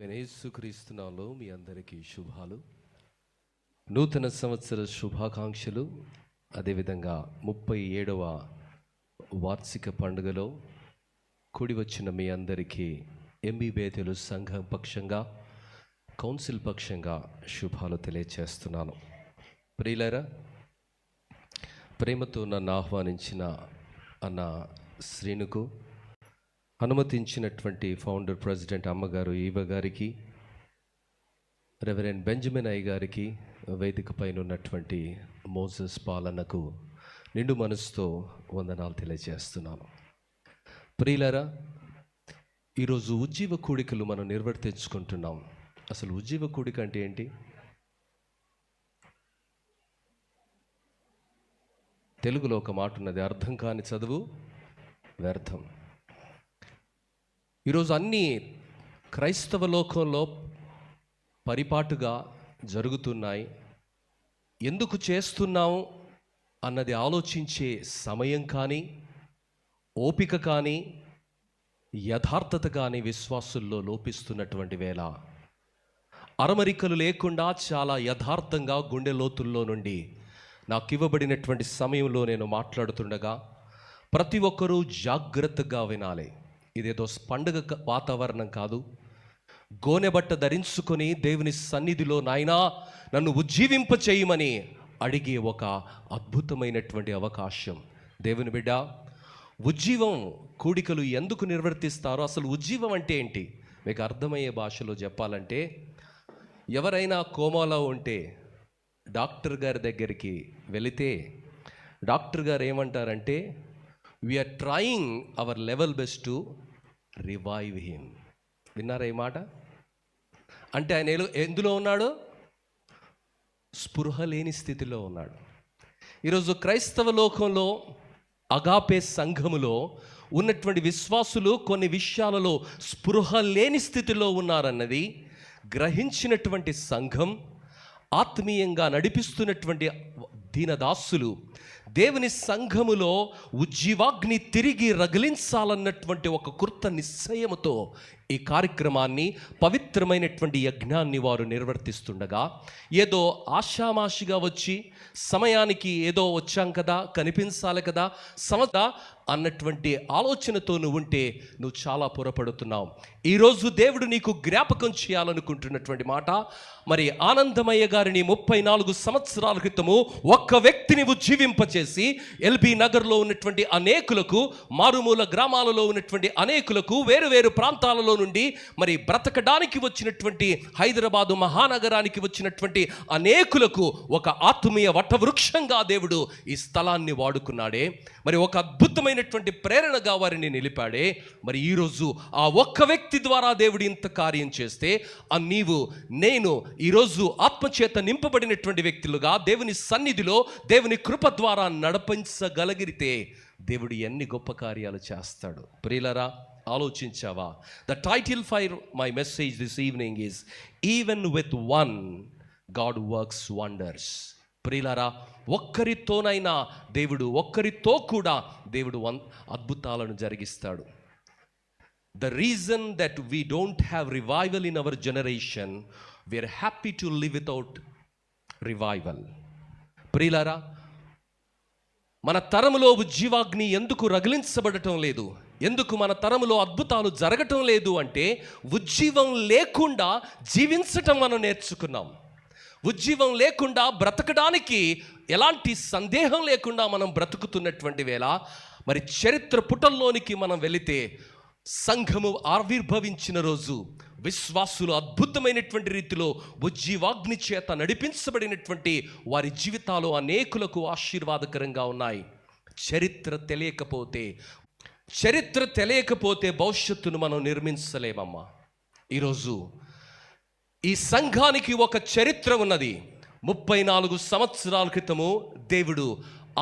యేసుక్రీస్తునామములో మీ అందరికీ శుభాలు, నూతన సంవత్సర శుభాకాంక్షలు. అదేవిధంగా 37వ వార్షిక పండుగలో కూడి వచ్చిన మీ అందరికీ ఎంబీ బేతేలు సంఘం పక్షంగా, కౌన్సిల్ పక్షంగా శుభాలు తెలియచేస్తున్నాను. ప్రియులారా, ప్రేమతో నన్ను ఆహ్వానించిన అన్న శ్రీనుకు, అనుమతించినటువంటి ఫౌండర్ ప్రెసిడెంట్ అమ్మగారు ఈవ గారికి, రెవరెండ్ బెంజమిన్ అయ్య గారికి, వేదిక పైన ఉన్నటువంటి మోసెస్ పాలనకు నిండు మనసుతో వందనాలు తెలియజేస్తున్నాను. ప్రియులారా, ఈరోజు ఉజ్జీవ కూడికలు మనం నిర్వర్తించుకుంటున్నాం. అసలు ఉజ్జీవ కూడిక అంటే ఏంటి? తెలుగులో ఒక మాట ఉన్నది, అర్థం కాని చదువు వ్యర్థం. ఈరోజు అన్ని క్రైస్తవ లోకంలో పరిపాటుగా జరుగుతున్నాయి. ఎందుకు చేస్తున్నాం అన్నది ఆలోచించే సమయం కానీ, ఓపిక కానీ, యథార్థత కానీ విశ్వాసుల్లో లోపిస్తున్నటువంటి వేళ, అరమరికలు లేకుండా చాలా యథార్థంగా గుండె లోతుల్లో నుండి నాకు ఇవ్వబడినటువంటి సమయంలో నేను మాట్లాడుతుండగా ప్రతి ఒక్కరూ జాగ్రత్తగా వినాలి. ఇదేదో పండుగ వాతావరణం కాదు. గోనెబట్ట ధరించుకొని దేవుని సన్నిధిలో నాయనా నన్ను ఉజ్జీవింప చేయమని అడిగే ఒక అద్భుతమైనటువంటి అవకాశం. దేవుని బిడ్డ, ఉజ్జీవం కూడికలు ఎందుకు నిర్వర్తిస్తారో, అసలు ఉజ్జీవం అంటే ఏంటి మీకు అర్థమయ్యే భాషలో చెప్పాలంటే, ఎవరైనా కోమాలో ఉంటే డాక్టర్ గారి దగ్గరికి వెళితే డాక్టర్ గారు ఏమంటారంటే, we're trying our level best to revive him. విన్నారా ఈ మాట? అంటే ఆయన ఎందులో ఉన్నాడు? స్పృహ లేని స్థితిలో ఉన్నాడు. ఈరోజు క్రైస్తవ లోకంలో, అగాపే సంఘములో ఉన్నటువంటి విశ్వాసులు కొన్ని విషయాలలో స్పృహ లేని స్థితిలో ఉన్నారన్నది గ్రహించినటువంటి సంఘం, ఆత్మీయంగా నడిపిస్తున్నటువంటి దీనదాసులు దేవుని సంఘములో ఉజ్జీవాగ్ని తిరిగి రగిలించాలన్నటువంటి ఒక కృత నిశ్చయముతో ఈ కార్యక్రమాన్ని, పవిత్రమైనటువంటి యజ్ఞాన్ని వారు నిర్వర్తిస్తుండగా, ఏదో ఆషామాషిగా వచ్చి సమయానికి ఏదో వచ్చాం కదా, కనిపించాలి కదా, అన్నటువంటి ఆలోచనతో నువ్వు ఉంటే నువ్వు చాలా పొరపడుతున్నావు. ఈరోజు దేవుడు నీకు జ్ఞాపకం చేయాలనుకుంటున్నటువంటి మాట, మరి ఆనందమయ్య గారిని 34 సంవత్సరాల క్రితము ఒక్క వ్యక్తిని ఉజ్జీవింపచేసి ఎల్బీ నగర్లో ఉన్నటువంటి అనేకులకు, మారుమూల గ్రామాలలో ఉన్నటువంటి అనేకులకు, వేరు ప్రాంతాలలో నుండి మరి బ్రతకడానికి వచ్చినటువంటి హైదరాబాదు మహానగరానికి వచ్చినటువంటి అనేకులకు ఒక ఆత్మీయ వటవృక్షంగా దేవుడు ఈ స్థలాన్ని వాడుకున్నాడే, మరి ఒక అద్భుతమైనటువంటి ప్రేరణగా వారిని నిలిపాడే. మరి ఈరోజు ఆ ఒక్క వ్యక్తి ద్వారా దేవుడు ఇంత కార్యం చేస్తే, నీవు నేను ఈరోజు ఆత్మచేత నింపబడినటువంటి వ్యక్తులుగా దేవుని సన్నిధిలో దేవుని కృప ద్వారా నడిపించగలిగితే దేవుడు ఎన్ని గొప్ప కార్యాలు చేస్తాడు. ప్రియులరా, ఆలోచించావా? The title for my message this evening is even with one God works wonders. ప్రియులారా, ఒక్కరితోనైనా దేవుడు, ఒక్కరితో కూడా దేవుడు అద్భుతాలను జరిగిస్తాడు. The reason that we don't have revival in our generation, we're happy to live without revival. ప్రియులారా, మన తరములో ఉజ్జీవాగ్ని ఎందుకు రగిలించబడటం లేదు, ఎందుకు మన తరములో అద్భుతాలు జరగటం లేదు అంటే, ఉజ్జీవం లేకుండా జీవించటం మనం నేర్చుకున్నాం. ఉజ్జీవం లేకుండా బ్రతకడానికి ఎలాంటి సందేహం లేకుండా మనం బ్రతుకుతున్నటువంటి వేళ, మరి చరిత్ర పుటల్లోనికి మనం వెళితే, సంఘము ఆవిర్భవించిన రోజు విశ్వాసులు అద్భుతమైనటువంటి రీతిలో ఉజ్జీవాగ్ని చేత నడిపించబడినటువంటి వారి జీవితాలు అనేకులకు ఆశీర్వాదకరంగా ఉన్నాయి. చరిత్ర తెలియకపోతే భవిష్యత్తును మనం నిర్మించలేమమ్మా. ఈరోజు ఈ సంఘానికి ఒక చరిత్ర ఉన్నది. 34 సంవత్సరాల క్రితము దేవుడు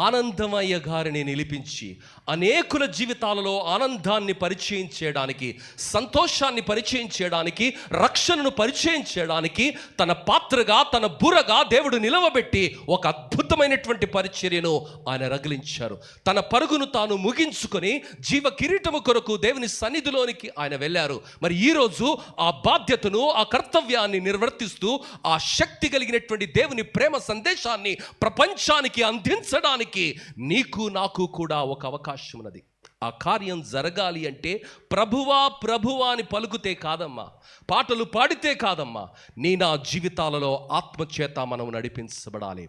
ఆనందమయ్య గారిని నిలిపించి అనేకుల జీవితాలలో ఆనందాన్ని పరిచయం చేయడానికి, సంతోషాన్ని పరిచయం చేయడానికి, రక్షణను పరిచయం చేయడానికి తన పాత్రగా, తన బుర్రగా దేవుడు నిలవబెట్టి ఒక అద్భుతమైనటువంటి పరిచర్యను ఆయన రగిలించారు. తన పరుగును తాను ముగించుకొని జీవ కిరీటము కొరకు దేవుని సన్నిధిలోనికి ఆయన వెళ్ళారు. మరి ఈరోజు ఆ బాధ్యతను, ఆ కర్తవ్యాన్ని నిర్వర్తిస్తూ ఆ శక్తి కలిగినటువంటి దేవుని ప్రేమ సందేశాన్ని ప్రపంచానికి అందించడానికి నీకు నాకు కూడా ఒక అవకాశం ఉన్నది. ఆ కార్యం జరగాలి అంటే ప్రభువా ప్రభువా అని పలుకుతే కాదమ్మా, పాటలు పాడితే కాదమ్మా, నా జీవితాలలో ఆత్మచేత మనం నడిపించబడాలి.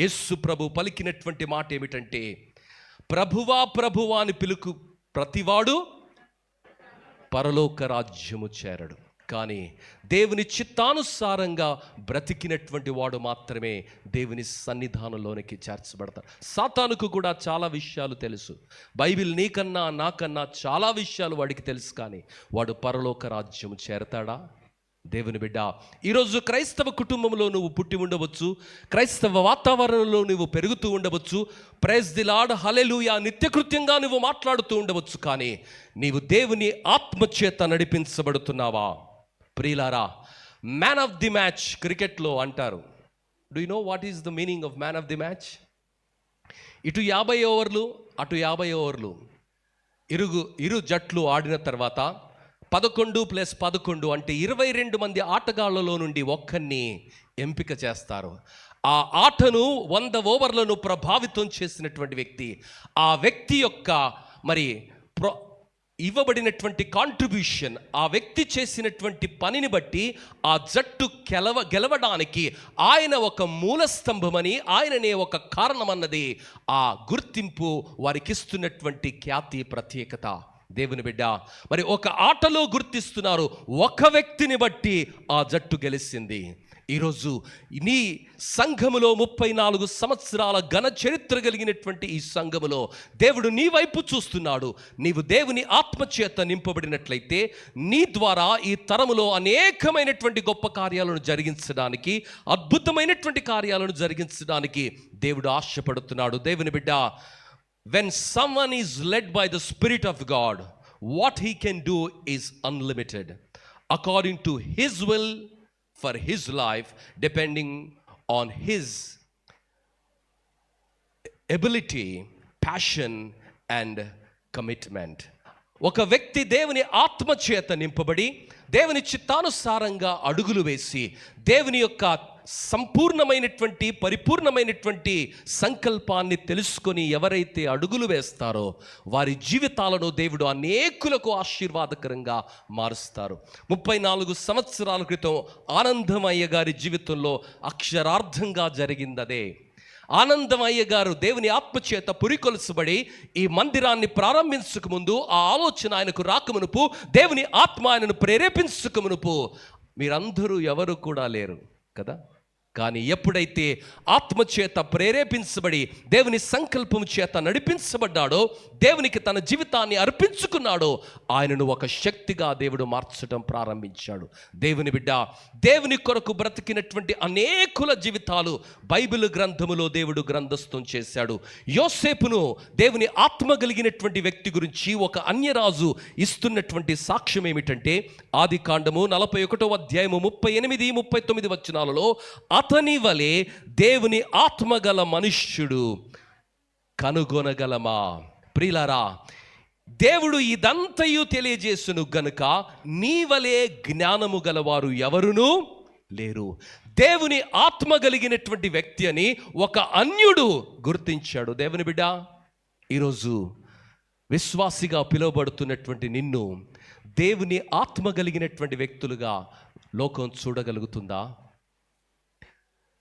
యేసు ప్రభు పలికినటువంటి మాట ఏమిటంటే, ప్రభువా ప్రభువా అని పిలుకు ప్రతివాడు పరలోక రాజ్యము చేరడు, కానీ దేవుని చిత్తానుసారంగా బ్రతికినటువంటి వాడు మాత్రమే దేవుని సన్నిధానంలోనికి చేర్చబడతాడు. సాతానుకు కూడా చాలా విషయాలు తెలుసు. బైబిల్ నీకన్నా నాకన్నా చాలా విషయాలు వాడికి తెలుసు, కానీ వాడు పరలోక రాజ్యము చేరతాడా? దేవుని బిడ్డ, ఈరోజు క్రైస్తవ కుటుంబంలో నువ్వు పుట్టి ఉండవచ్చు, క్రైస్తవ వాతావరణంలో నువ్వు పెరుగుతూ ఉండవచ్చు, ప్రైజ్ ది లార్డ్, హల్లెలూయా నిత్యకృత్యంగా నువ్వు మాట్లాడుతూ ఉండవచ్చు, కానీ నీవు దేవుని ఆత్మచేత నడిపించబడుతున్నావా? ప్రియులారా, మ్యాన్ ఆఫ్ ది మ్యాచ్ క్రికెట్లో అంటారు. Do you know what is the meaning of man of the match? ఇటు 50 ఓవర్లు, అటు 50 ఓవర్లు, ఇరు జట్లు ఆడిన తర్వాత 11+11 అంటే 22 మంది ఆటగాళ్లలో నుండి ఒక్కరిని ఎంపిక చేస్తారు. ఆ ఆటను 100 ఓవర్లను ప్రభావితం చేసినటువంటి వ్యక్తి, ఆ వ్యక్తి యొక్క మరి ఇవ్వబడినటువంటి కాంట్రిబ్యూషన్, ఆ వ్యక్తి చేసినటువంటి పనిని బట్టి ఆ జట్టు గెలవడానికి ఆయన ఒక మూలస్తంభమని, ఆయననే ఒక కారణమన్నది ఆ గుర్తింపు వారికి ఇస్తున్నటువంటి ఖ్యాతి, ప్రత్యేకత. దేవుని బిడ్డ, మరి ఒక ఆటలో గుర్తిస్తున్నారు, ఒక వ్యక్తిని బట్టి ఆ జట్టు గెలిచింది. ఈరోజు నీ సంఘములో 34 సంవత్సరాల ఘన చరిత్ర కలిగినటువంటి ఈ సంఘములో దేవుడు నీ వైపు చూస్తున్నాడు. నీవు దేవుని ఆత్మచేత నింపబడినట్లయితే నీ ద్వారా ఈ తరములో అనేకమైనటువంటి గొప్ప కార్యాలను జరిగించడానికి, అద్భుతమైనటువంటి కార్యాలను జరిగించడానికి దేవుడు ఆశపడుతున్నాడు. దేవుని బిడ్డ, when someone is led by the Spirit of God, what he can do is unlimited according to his will for his life, depending on his ability, passion and commitment. ఒక వ్యక్తి దేవుని ఆత్మచేత నింపబడి దేవుని చిత్తానుసారంగా అడుగులు వేసి దేవుని యొక్క సంపూర్ణమైనటువంటి పరిపూర్ణమైనటువంటి సంకల్పాన్ని తెలుసుకొని ఎవరైతే అడుగులు వేస్తారో వారి జీవితాలను దేవుడు అనేకులకు ఆశీర్వాదకరంగా మారుస్తారు. 34 సంవత్సరాల క్రితం ఆనందమయ్య గారి జీవితంలో అక్షరార్థంగా జరిగిందదే. ఆనందమయ్య గారు దేవుని ఆత్మచేత పురికొల్చబడి ఈ మందిరాన్ని ప్రారంభించక ముందు, ఆ ఆలోచన ఆయనకు రాకమునుపు, దేవుని ఆత్మ ఆయనను ప్రేరేపించకమునుపు మీరందరూ ఎవరు కూడా లేరు కదా. కానీ ఎప్పుడైతే ఆత్మచేత ప్రేరేపించబడి దేవుని సంకల్పం చేత నడిపించబడ్డాడో, దేవునికి తన జీవితాన్ని అర్పించుకున్నాడో, ఆయనను ఒక శక్తిగా దేవుడు మార్చడం ప్రారంభించాడు. దేవుని బిడ్డ, దేవుని కొరకు బ్రతికినటువంటి అనేకుల జీవితాలు బైబిల్ గ్రంథములో దేవుడు గ్రంథస్థం చేశాడు. యోసేపును దేవుని ఆత్మ కలిగినటువంటి వ్యక్తి గురించి ఒక అన్యరాజు ఇస్తున్నటువంటి సాక్ష్యం ఏమిటంటే, ఆదికాండము 41వ అధ్యాయము 38, 39 వచనాలలో, అతని వలె దేవుని ఆత్మగల మనుష్యుడు కనుగొనగలమా? ప్రియులారా, దేవుడు ఇదంతయు తెలియజేసును గనుక నీ వలె జ్ఞానము గలవారు ఎవరునూ లేరు. దేవుని ఆత్మ కలిగినటువంటి వ్యక్తి అని ఒక అన్యుడు గుర్తించాడు. దేవుని బిడ్డ, ఈరోజు విశ్వాసిగా పిలువబడుతున్నటువంటి నిన్ను దేవుని ఆత్మ కలిగినటువంటి వ్యక్తులుగా లోకం చూడగలుగుతుందా?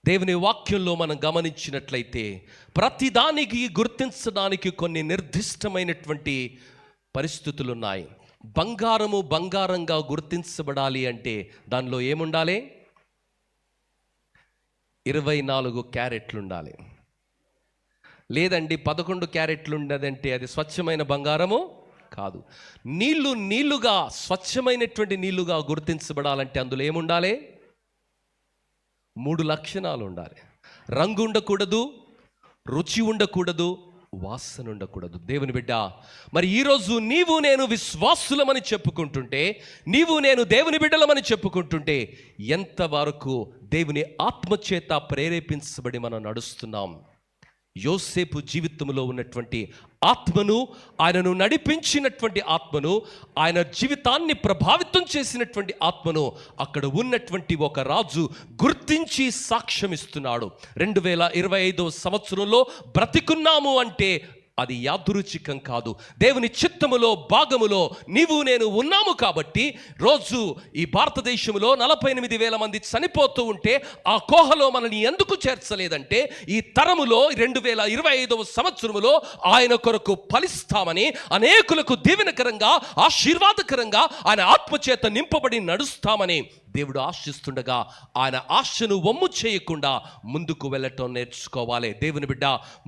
దేవుని వాక్యంలో మనం గమనించినట్లయితే ప్రతిదానికి గుర్తించడానికి కొన్ని నిర్దిష్టమైనటువంటి పరిస్థితులు ఉన్నాయి. బంగారము బంగారంగా గుర్తించబడాలి అంటే దానిలో ఏముండాలి? 24 క్యారెట్లు ఉండాలి. లేదండి 11 క్యారెట్లు ఉన్నదంటే అది స్వచ్ఛమైన బంగారము కాదు. నీళ్లుగా స్వచ్ఛమైనటువంటి నీళ్లుగా గుర్తించబడాలంటే అందులో ఏముండాలి? 3 లక్షణాలు ఉండాలి. రంగు ఉండకూడదు, రుచి ఉండకూడదు, వాసన ఉండకూడదు. దేవుని బిడ్డ, మరి ఈరోజు నీవు నేను విశ్వాసులమని చెప్పుకుంటుంటే, నీవు నేను దేవుని బిడ్డలమని చెప్పుకుంటుంటే, ఎంతవరకు దేవుని ఆత్మచేత ప్రేరేపించబడి మనం నడుస్తున్నాం? యోసేపు జీవితంలో ఉన్నటువంటి ఆత్మను, ఆయనను నడిపించినటువంటి ఆత్మను, ఆయన జీవితాన్ని ప్రభావితం చేసినటువంటి ఆత్మను అక్కడ ఉన్నటువంటి ఒక రాజు గుర్తించి సాక్ష్యమిస్తున్నాడు. 2025 సంవత్సరంలో బ్రతికున్నాము అంటే అది యాదృచ్ఛికం కాదు. దేవుని చిత్తములో భాగములో నీవు నేను ఉన్నాము కాబట్టి రోజు ఈ భారతదేశంలో 48,000 మంది చనిపోతూ ఉంటే ఆ కోహలో మనల్ని ఎందుకు చేర్చలేదంటే, ఈ తరములో 2025 సంవత్సరములో ఆయన కొరకు ఫలిస్తామని, అనేకులకు దీవెనకరంగా ఆశీర్వాదకరంగా ఆయన ఆత్మచేత నింపబడి నడుస్తామని దేవుడు ఆశిస్తుండగా, ఆయన ఆశను వమ్ము చేయకుండా ముందుకు వెళ్ళటం నేర్చుకోవాలి. దేవుని బిడ్డ,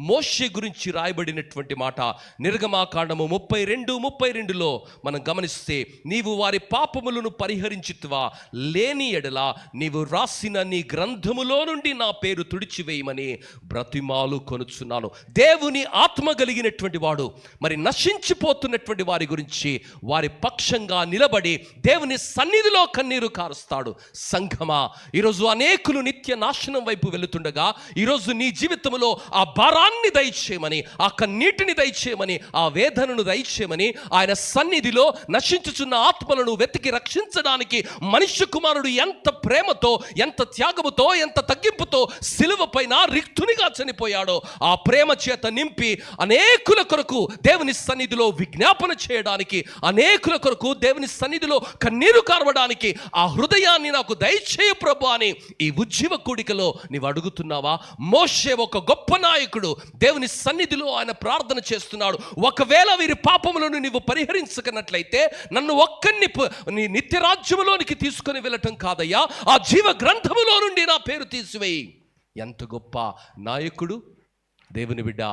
మోషే గురించి రాయబడినటువంటి మాట నిర్గమాకాండము 32:32లో మనం గమనిస్తే, నీవు వారి పాపములను పరిహరించితివా, లేని ఎడల నీవు రాసిన నీ గ్రంథములో నుండి నా పేరు తుడిచివేయమని బ్రతిమాలు కొనుచున్నాను. దేవుని ఆత్మ కలిగినటువంటి వాడు మరి నశించిపోతున్నటువంటి వారి గురించి వారి పక్షంగా నిలబడి దేవుని సన్నిధిలో కన్నీరు కారుస్తాడు. సంఘమా, ఈరోజు అనేకులు నిత్య నాశనం వైపు వెళుతుండగా, ఈరోజు నీ జీవితంలో ఆ భారాన్ని దయచేయమని, ఆ కన్నీటిని దయచేయమని, ఆ వేదనను దయచేయమని ఆయన సన్నిధిలో నశించుచున్న ఆత్మలను వెతికి రక్షించడానికి మనుష్య కుమారుడు ఎంత ప్రేమతో, ఎంత త్యాగముతో, ఎంత తగ్గింపుతో సిలువ పైన రిక్తునిగా చనిపోయాడో, ఆ ప్రేమ చేత నింపి అనేకుల కొరకు దేవుని సన్నిధిలో విజ్ఞాపన చేయడానికి, అనేకుల కొరకు దేవుని సన్నిధిలో కన్నీరు కార్వడానికి ఆ హృదయాన్ని నాకు దయచేయ ప్రభు అని ఈ ఉజ్జీవ కూడికలో నీవు అడుగుతున్నావా? మోషే ఒక గొప్ప నాయకుడు, దేవుని సన్నిధిలో ఆయన ప్రార్థన చేస్తున్నాడు. ఒకవేళ వీరి పాపములను నీవు పరిహరించకనట్లయితే నన్ను ఒక్కరిని నీ నిత్య రాజ్యములోనికి తీసుకొని వెళ్ళటం కాదయ్యా, ఆ జీవ గ్రంథములో నుండి నా పేరు తీసివేయి. ఎంత గొప్ప నాయకుడు! దేవుని బిడ్డ,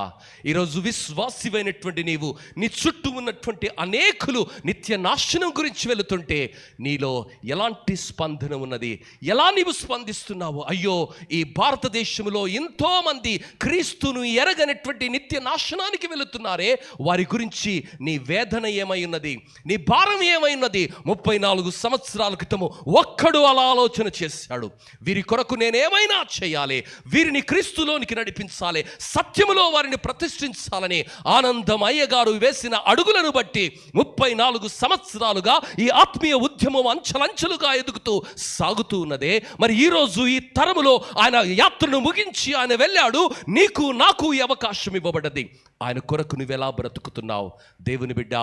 ఈరోజు విశ్వాసివైనటువంటి నీవు, నీ చుట్టూ ఉన్నటువంటి అనేకులు నిత్య నాశనం గురించి వెళుతుంటే నీలో ఎలాంటి స్పందన ఉన్నది? ఎలా నీవు స్పందిస్తున్నావు? అయ్యో, ఈ భారతదేశంలో ఎంతోమంది క్రీస్తును ఎరగనటువంటి నిత్య నాశనానికి వెళుతున్నారే, వారి గురించి నీ వేదన ఏమై ఉన్నది? నీ భారం ఏమై ఉన్నది? 34 సంవత్సరాల క్రితము ఒక్కడు అలా ఆలోచన చేశాడు, వీరి కొరకు నేనేమైనా చేయాలి, వీరిని క్రీస్తులోనికి నడిపించాలి, సత్యములో వారిని ప్రతిష్ఠించాలని ఆనందమయ్య గారు వేసిన అడుగులను బట్టి 34 సంవత్సరాలుగా ఈ ఆత్మీయ ఉద్యమం అంచెలంచెలుగా ఎదుగుతూ సాగుతూ ఉన్నదే. మరి ఈరోజు ఈ తరములో ఆయన యాత్రను ముగించి ఆయన వెళ్ళాడు. నీకు నాకు ఈ అవకాశం ఇవ్వబడ్డది. ఆయన కొరకు నువ్వు ఎలా బ్రతుకుతున్నావు? దేవుని బిడ్డ,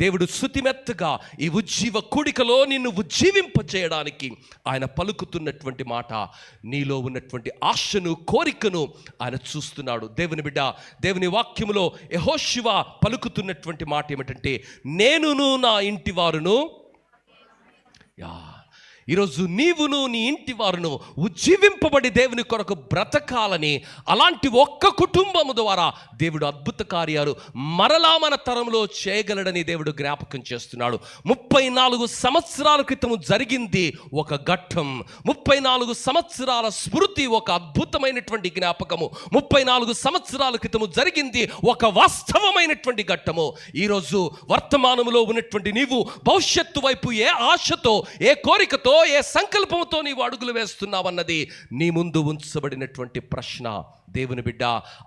దేవుడు శుతిమెత్తగా ఈ ఉజ్జీవ కూడికలో నిన్ను ఉజ్జీవింపచేయడానికి ఆయన పలుకుతున్నటువంటి మాట, నీలో ఉన్నటువంటి ఆశను, కోరికను ఆయన చూస్తున్నాడు. దేవుని బిడ్డ, దేవుని వాక్యములో యెహోషువ పలుకుతున్నటువంటి మాట ఏమిటంటే, నేనును నా ఇంటి వారును. ఈరోజు నీవును నీ ఇంటి వారును ఉజ్జీవింపబడి దేవుని కొరకు బ్రతకాలని, అలాంటి ఒక్క కుటుంబము ద్వారా దేవుడు అద్భుత కార్యాలు మరలా మన తరంలో చేయగలడని దేవుడు జ్ఞాపకం చేస్తున్నాడు. 34 సంవత్సరాల క్రితం జరిగింది ఒక ఘట్టం, 34 సంవత్సరాల స్మృతి ఒక అద్భుతమైనటువంటి జ్ఞాపకము, 34 సంవత్సరాల క్రితం జరిగింది ఒక వాస్తవమైనటువంటి ఘట్టము. ఈరోజు వర్తమానములో ఉన్నటువంటి నీవు భవిష్యత్తు వైపు ఏ ఆశతో, ఏ కోరికతో, ఏ సంకల్పంతో నీవు అడుగులు వేస్తున్నావన్నది నీ ముందు ఉంచబడినటువంటి ప్రశ్న. దేవుని బిడ్డ,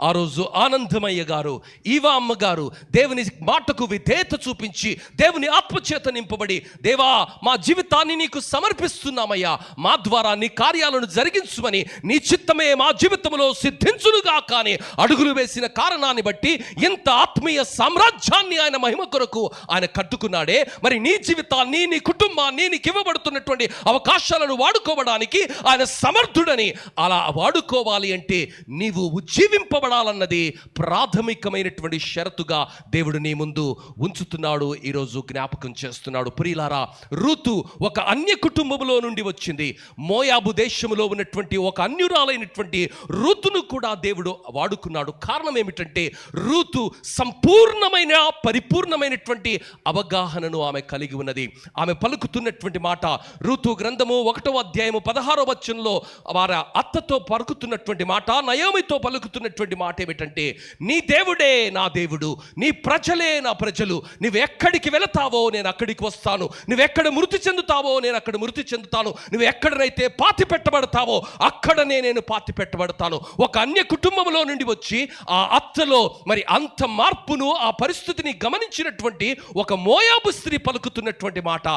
ఆ రోజు ఆనందమయ్య గారు, ఈవా అమ్మ గారు దేవుని మాటకు విధేయత చూపించి దేవుని ఆత్మచేత నింపబడి, దేవా మా జీవితాన్ని నీకు సమర్పిస్తున్నామయ్యా, మా ద్వారా నీ కార్యాలను జరిగించుమని, నీ చిత్తమే మా జీవితంలో సిద్ధించునుగా కానీ అడుగులు వేసిన కారణాన్ని బట్టి ఇంత ఆత్మీయ సామ్రాజ్యాన్ని ఆయన మహిమ కొరకు ఆయన కట్టుకున్నాడే. మరి నీ జీవితాన్ని, నీ కుటుంబాన్ని, నీకు ఇవ్వబడుతున్నటువంటి అవకాశాలను వాడుకోవడానికి ఆయన సమర్థుడని. అలా వాడుకోవాలి అంటే నీవు ఉజ్జీవింపబడాలన్నది ప్రాథమికమైనటువంటి షరతుగా దేవుడు నీ ముందు ఉంచుతున్నాడు. ఈరోజు జ్ఞాపకం చేస్తున్నాడు. ప్రియులారా, రూతు ఒక అన్య కుటుంబంలో నుండి వచ్చింది. మోయాబు దేశంలో ఉన్నటువంటి ఒక అన్యురాలైనటువంటి రూతును కూడా దేవుడు వాడుకున్నాడు. కారణం ఏమిటంటే, రూతు సంపూర్ణమైన, పరిపూర్ణమైనటువంటి అవగాహనను ఆమె కలిగి ఉన్నది. ఆమె పలుకుతున్నటువంటి మాట, రూతు గ్రంథము 1వ అధ్యాయము 16వ వచనంలో వారి అత్తతో పలుకుతున్నటువంటి మాట, నయోమితో పలుకుతున్నటువంటి మాట ఏమిటంటే, నీ దేవుడే నా దేవుడు, నీ ప్రజలే నా ప్రజలు, నువ్వు ఎక్కడికి వెళతావో నేను అక్కడికి వస్తాను, నువ్వు ఎక్కడ మృతి చెందుతావో నేను అక్కడ మృతి చెందుతాను, నువ్వు ఎక్కడనైతే పాతి పెట్టబడతావో అక్కడనే నేను పాతి పెట్టబడతాను. ఒక అన్య కుటుంబంలో నుండి వచ్చి ఆ అత్తలో మరి అంత మార్పును, ఆ పరిస్థితిని గమనించినటువంటి ఒక మోయాబు స్త్రీ పలుకుతున్నటువంటి మాట,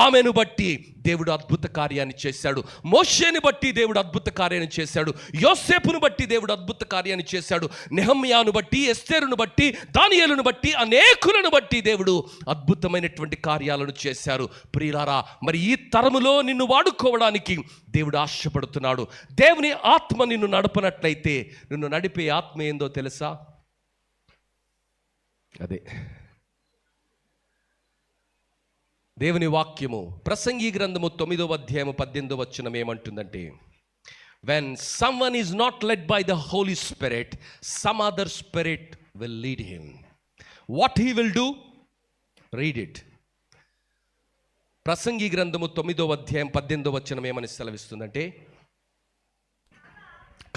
ఆమెను బట్టి దేవుడు అద్భుత కార్యాన్ని చేశాడు, మోషేని బట్టి దేవుడు అద్భుత కార్యాన్ని చేశాడు, యోసేపును బట్టి దేవుడు అద్భుత కార్యాన్ని చేశాడు, నెహమ్యాను బట్టి, ఎస్తేరును బట్టి, దానియేలును బట్టి, అనేకులను బట్టి దేవుడు అద్భుతమైనటువంటి కార్యాలను చేశారు. ప్రియులారా, మరి ఈ తరములో నిన్ను వాడుకోవడానికి దేవుడు ఆశపడుతున్నాడు. దేవుని ఆత్మ నిన్ను నడపనట్లయితే, నిన్ను నడిపే ఆత్మ ఏందో తెలుసా? అదే దేవుని వాక్యము ప్రసంగి గ్రంథము 9వ అధ్యాయము 18వ వచనం ఏమంటుందంటే, when someone is not led by the Holy Spirit, some other spirit will lead him. What he will do? Read it. ప్రసంగి గ్రంథము 9వ అధ్యాయం 18వ వచనం ఏమని సెలవిస్తుందంటే,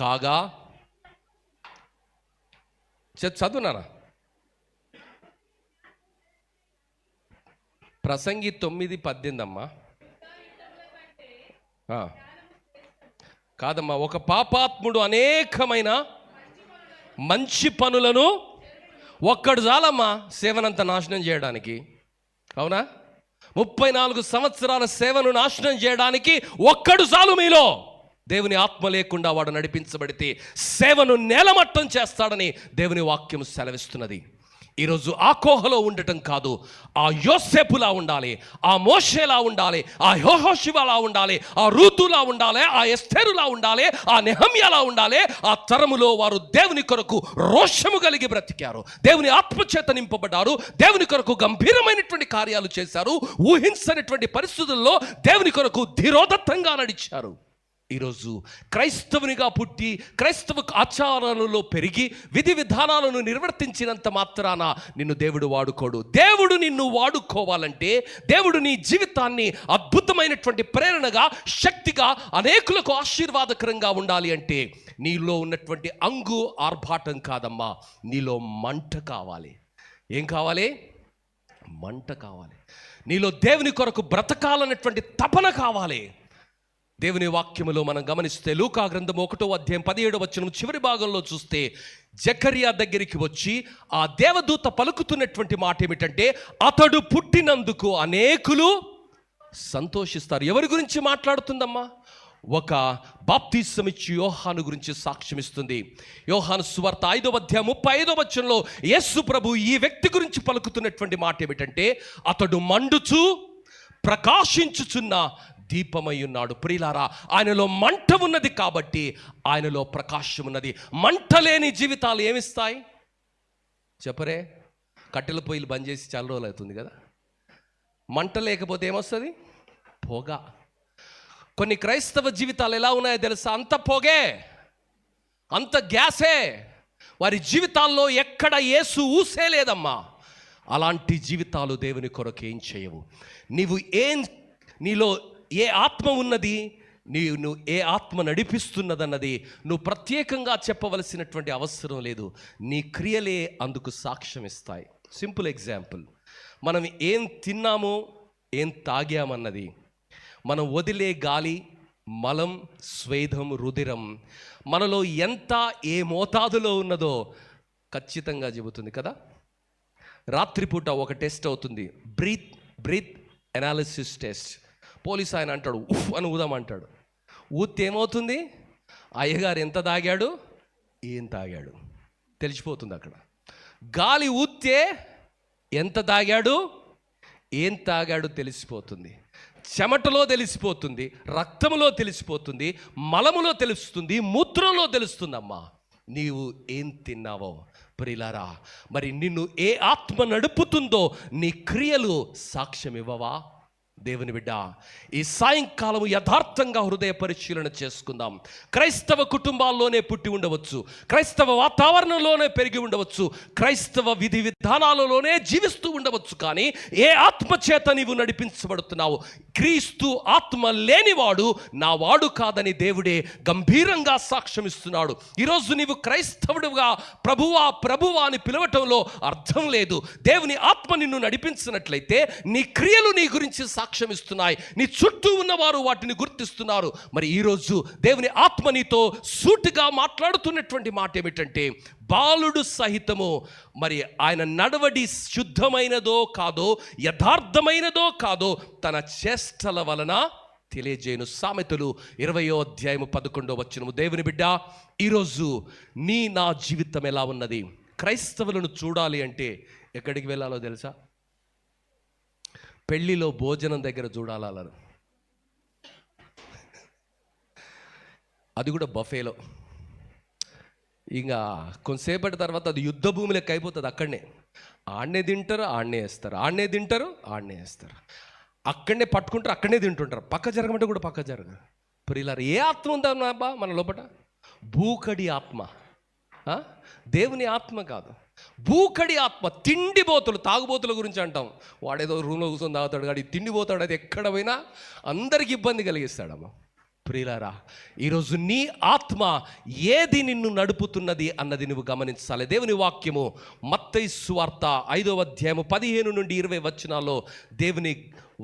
కాగా చదువునారా? ప్రసంగి 9:18 అమ్మా. కాదమ్మా, ఒక పాపాత్ముడు అనేకమైన మంచి పనులను ఒక్కడు చాలమ్మా సేవనంత నాశనం చేయడానికి. అవునా? 34 సంవత్సరాల సేవను నాశనం చేయడానికి ఒక్కడు చాలు. మీలో దేవుని ఆత్మ లేకుండా వాడు నడిపించబడితే సేవను నేలమట్టం చేస్తాడని దేవుని వాక్యం సెలవిస్తున్నది. ఈరోజు ఆ కోహలో ఉండటం కాదు, ఆ యోసేపులా ఉండాలి, ఆ మోషేలా ఉండాలి, ఆ యెహోషువలా ఉండాలి, ఆ రూతులా ఉండాలి, ఆ ఎస్తేరులా ఉండాలి, ఆ నెహమ్యాలా ఉండాలి. ఆ తరములో వారు దేవుని కొరకు రోషము కలిగి బ్రతికారు, దేవుని ఆత్మచేత నింపబడ్డారు, దేవుని కొరకు గంభీరమైనటువంటి కార్యాలు చేశారు, ఊహించనటువంటి పరిస్థితుల్లో దేవుని కొరకు ధీరోదత్తంగా నడిచారు. ఈరోజు క్రైస్తవునిగా పుట్టి క్రైస్తవ ఆచారాలలో పెరిగి విధి విధానాలను నిర్వర్తించినంత మాత్రాన నిన్ను దేవుడు వాడుకోడు. దేవుడు నిన్ను వాడుకోవాలంటే, దేవుడు నీ జీవితాన్ని అద్భుతమైనటువంటి ప్రేరణగా, శక్తిగా, అనేకులకు ఆశీర్వాదకరంగా ఉండాలి అంటే నీలో ఉన్నటువంటి అంగు ఆర్భాటం కాదమ్మా, నీలో మంట కావాలి. ఏం కావాలి? మంట కావాలి. నీలో దేవుని కొరకు బ్రతకాలన్నటువంటి తపన కావాలి. దేవుని వాక్యములో మనం గమనిస్తే లూకా గ్రంథం 1వ అధ్యాయం 17వ వచనం చివరి భాగంలో చూస్తే, జకరియా దగ్గరికి వచ్చి ఆ దేవదూత పలుకుతున్నటువంటి మాట ఏమిటంటే, అతడు పుట్టినందుకు అనేకులు సంతోషిస్తారు. ఎవరి గురించి మాట్లాడుతుందమ్మా? ఒక బాప్తిసం ఇచ్చి యోహాను గురించి సాక్ష్యం ఇస్తుంది. యోహాను సువార్త 5వ అధ్యాయం 35వ వచనంలో యేసు ప్రభు ఈ వ్యక్తి గురించి పలుకుతున్నటువంటి మాట ఏమిటంటే, అతడు మండుచు ప్రకాశించుచున్న దీపమై ఉన్నాడు. ప్రియులారా, ఆయనలో మంట ఉన్నది కాబట్టి ఆయనలో ప్రకాశం ఉన్నది. మంట లేని జీవితాలు ఏమిస్తాయి చెప్పరే? కట్టెల పొయ్యిలు బంద్ చేసి చాలా రోజులు అవుతుంది కదా. మంట లేకపోతే ఏమొస్తుంది? పొగ. కొన్ని క్రైస్తవ జీవితాలు ఎలా ఉన్నాయో తెలుసా? అంత పొగే, అంత గ్యాసే. వారి జీవితాల్లో ఎక్కడ యేసు ఊసే లేదమ్మా. అలాంటి జీవితాలు దేవుని కొరకు ఏం చేయవు. నీలో ఏ ఆత్మ ఉన్నది, నువ్వు ఏ ఆత్మ నడిపిస్తున్నదన్నది నువ్వు ప్రత్యేకంగా చెప్పవలసినటువంటి అవసరం లేదు. నీ క్రియలే అందుకు సాక్ష్యం ఇస్తాయి. సింపుల్ ఎగ్జాంపుల్, మనం ఏం తిన్నామో, ఏం తాగామన్నది, మనం వదిలే గాలి, మలం, స్వేదం, రుధిరం మనలో ఎంత ఏ మోతాదులో ఉన్నదో ఖచ్చితంగా చెబుతుంది కదా. రాత్రిపూట ఒక టెస్ట్ అవుతుంది, బ్రీత్ అనాలిసిస్ టెస్ట్. పోలీస్ ఆయన అంటాడు ఉఫ్ అని ఊదామంటాడు. ఊతే ఏమవుతుంది? అయ్యగారు ఎంత తాగాడు, ఏం తాగాడు తెలిసిపోతుంది అక్కడ. గాలి ఊతే ఎంత తాగాడు, ఏం తాగాడు తెలిసిపోతుంది. చెమటలో తెలిసిపోతుంది, రక్తములో తెలిసిపోతుంది, మలములో తెలుస్తుంది, మూత్రంలో తెలుస్తుందమ్మా నీవు ఏం తిన్నావో. ప్రియులారా, మరి నిన్ను ఏ ఆత్మ నడుపుతుందో నీ క్రియలు సాక్ష్యం ఇవ్వవా? దేవుని బిడ్డ, ఈ సాయంకాలం యథార్థంగా హృదయ పరిశీలన చేసుకుందాం. క్రైస్తవ కుటుంబాల్లోనే పుట్టి ఉండవచ్చు, క్రైస్తవ వాతావరణంలోనే పెరిగి ఉండవచ్చు, క్రైస్తవ విధి విధానాలలోనే జీవిస్తూ ఉండవచ్చు. కానీ ఏ ఆత్మ చేత నీవు నడిపించబడుతున్నావు? క్రీస్తు ఆత్మ లేనివాడు నా వాడు కాదని దేవుడే గంభీరంగా సాక్ష్యం ఇస్తున్నాడు. ఈరోజు నీవు క్రైస్తవుడుగా ప్రభువా అని పిలవటంలో అర్థం లేదు. దేవుని ఆత్మ నిన్ను నడిపించినట్లయితే నీ క్రియలు నీ గురించి సాక్ష్యం ఇస్తున్నాయి, నీ చుట్టూ ఉన్నవారు వాటిని గుర్తిస్తున్నారు. మరి ఈరోజు దేవుని ఆత్మ నీతో సూటిగా మాట్లాడుతున్నటువంటి మాట ఏమిటంటే, బాలుడు సహితము మరి ఆయన నడవడి శుద్ధమైనదో కాదో, యథార్థమైనదో కాదో తన చేష్టల వలన తెలియజేయను. సామెతలు 20వ అధ్యాయము 11వ వచనము. దేవుని బిడ్డ, ఈరోజు నా జీవితం ఎలా ఉన్నది? క్రైస్తవులను చూడాలి అంటే ఎక్కడికి వెళ్ళాలో తెలుసా? పెళ్లిలో భోజనం దగ్గర చూడాలి, అది కూడా బఫేలో. ఇంకా కొంతసేపటి తర్వాత అది యుద్ధ భూమి లెక్క అయిపోతుంది. అక్కడనే ఆడనే తింటారు, ఆడనే వేస్తారు, ఆడనే తింటారు, ఆడనే వేస్తారు, అక్కడనే పట్టుకుంటారు, అక్కడనే తింటుంటారు. పక్క జరగమంటే కూడా పక్క జరగదు. ప్రియులారా, ఏ ఆత్మ ఉందా మన లోపల? భూకడి ఆత్మ, దేవుని ఆత్మ కాదు, భూకడి ఆత్మ. తిండిబోతులు, తాగుబోతుల గురించి అంటాం. వాడేదో రూమ్లో కూర్చొని తాగుతాడు, కానీ తిండిపోతాడు. అది ఎక్కడ పోయినా అందరికి ఇబ్బంది కలిగిస్తాడమ్మా. ప్రియులారా, ఈరోజు నీ ఆత్మ ఏది నిన్ను నడుపుతున్నది అన్నది నువ్వు గమనించాలి. దేవుని వాక్యము మత్తయి సువార్త 5వ అధ్యాయము 15 నుండి 20 వచనాల్లో దేవుని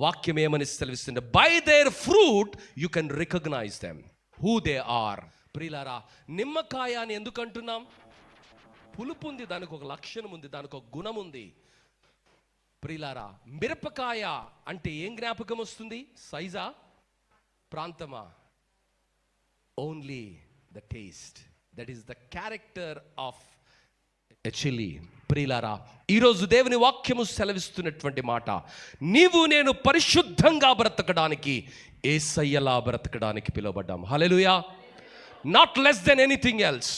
వాక్యం ఏమని సెలవిస్తుంది? By their fruit you can recognise them who they are. ప్రియులారా, నిమ్మకాయ అని ఎందుకు అంటున్నాం? పులుపు ఉంది, దానికి ఒక లక్షణం ఉంది, దానికి ఒక గుణం ఉంది. ప్రియులారా, మిరపకాయ అంటే ఏం జ్ఞాపకం వస్తుంది? సైజా, ప్రాంతమా? Only the taste, that is the character of a chilli. ప్రియులారా, ఈరోజు దేవుని వాక్యము సెలవిస్తున్నటువంటి మాట, నీవు నేను పరిశుద్ధంగా బ్రతకడానికి, యేసయ్యలా బ్రతకడానికి పిలువబడ్డాం. హల్లెలూయా. Not less than anything else.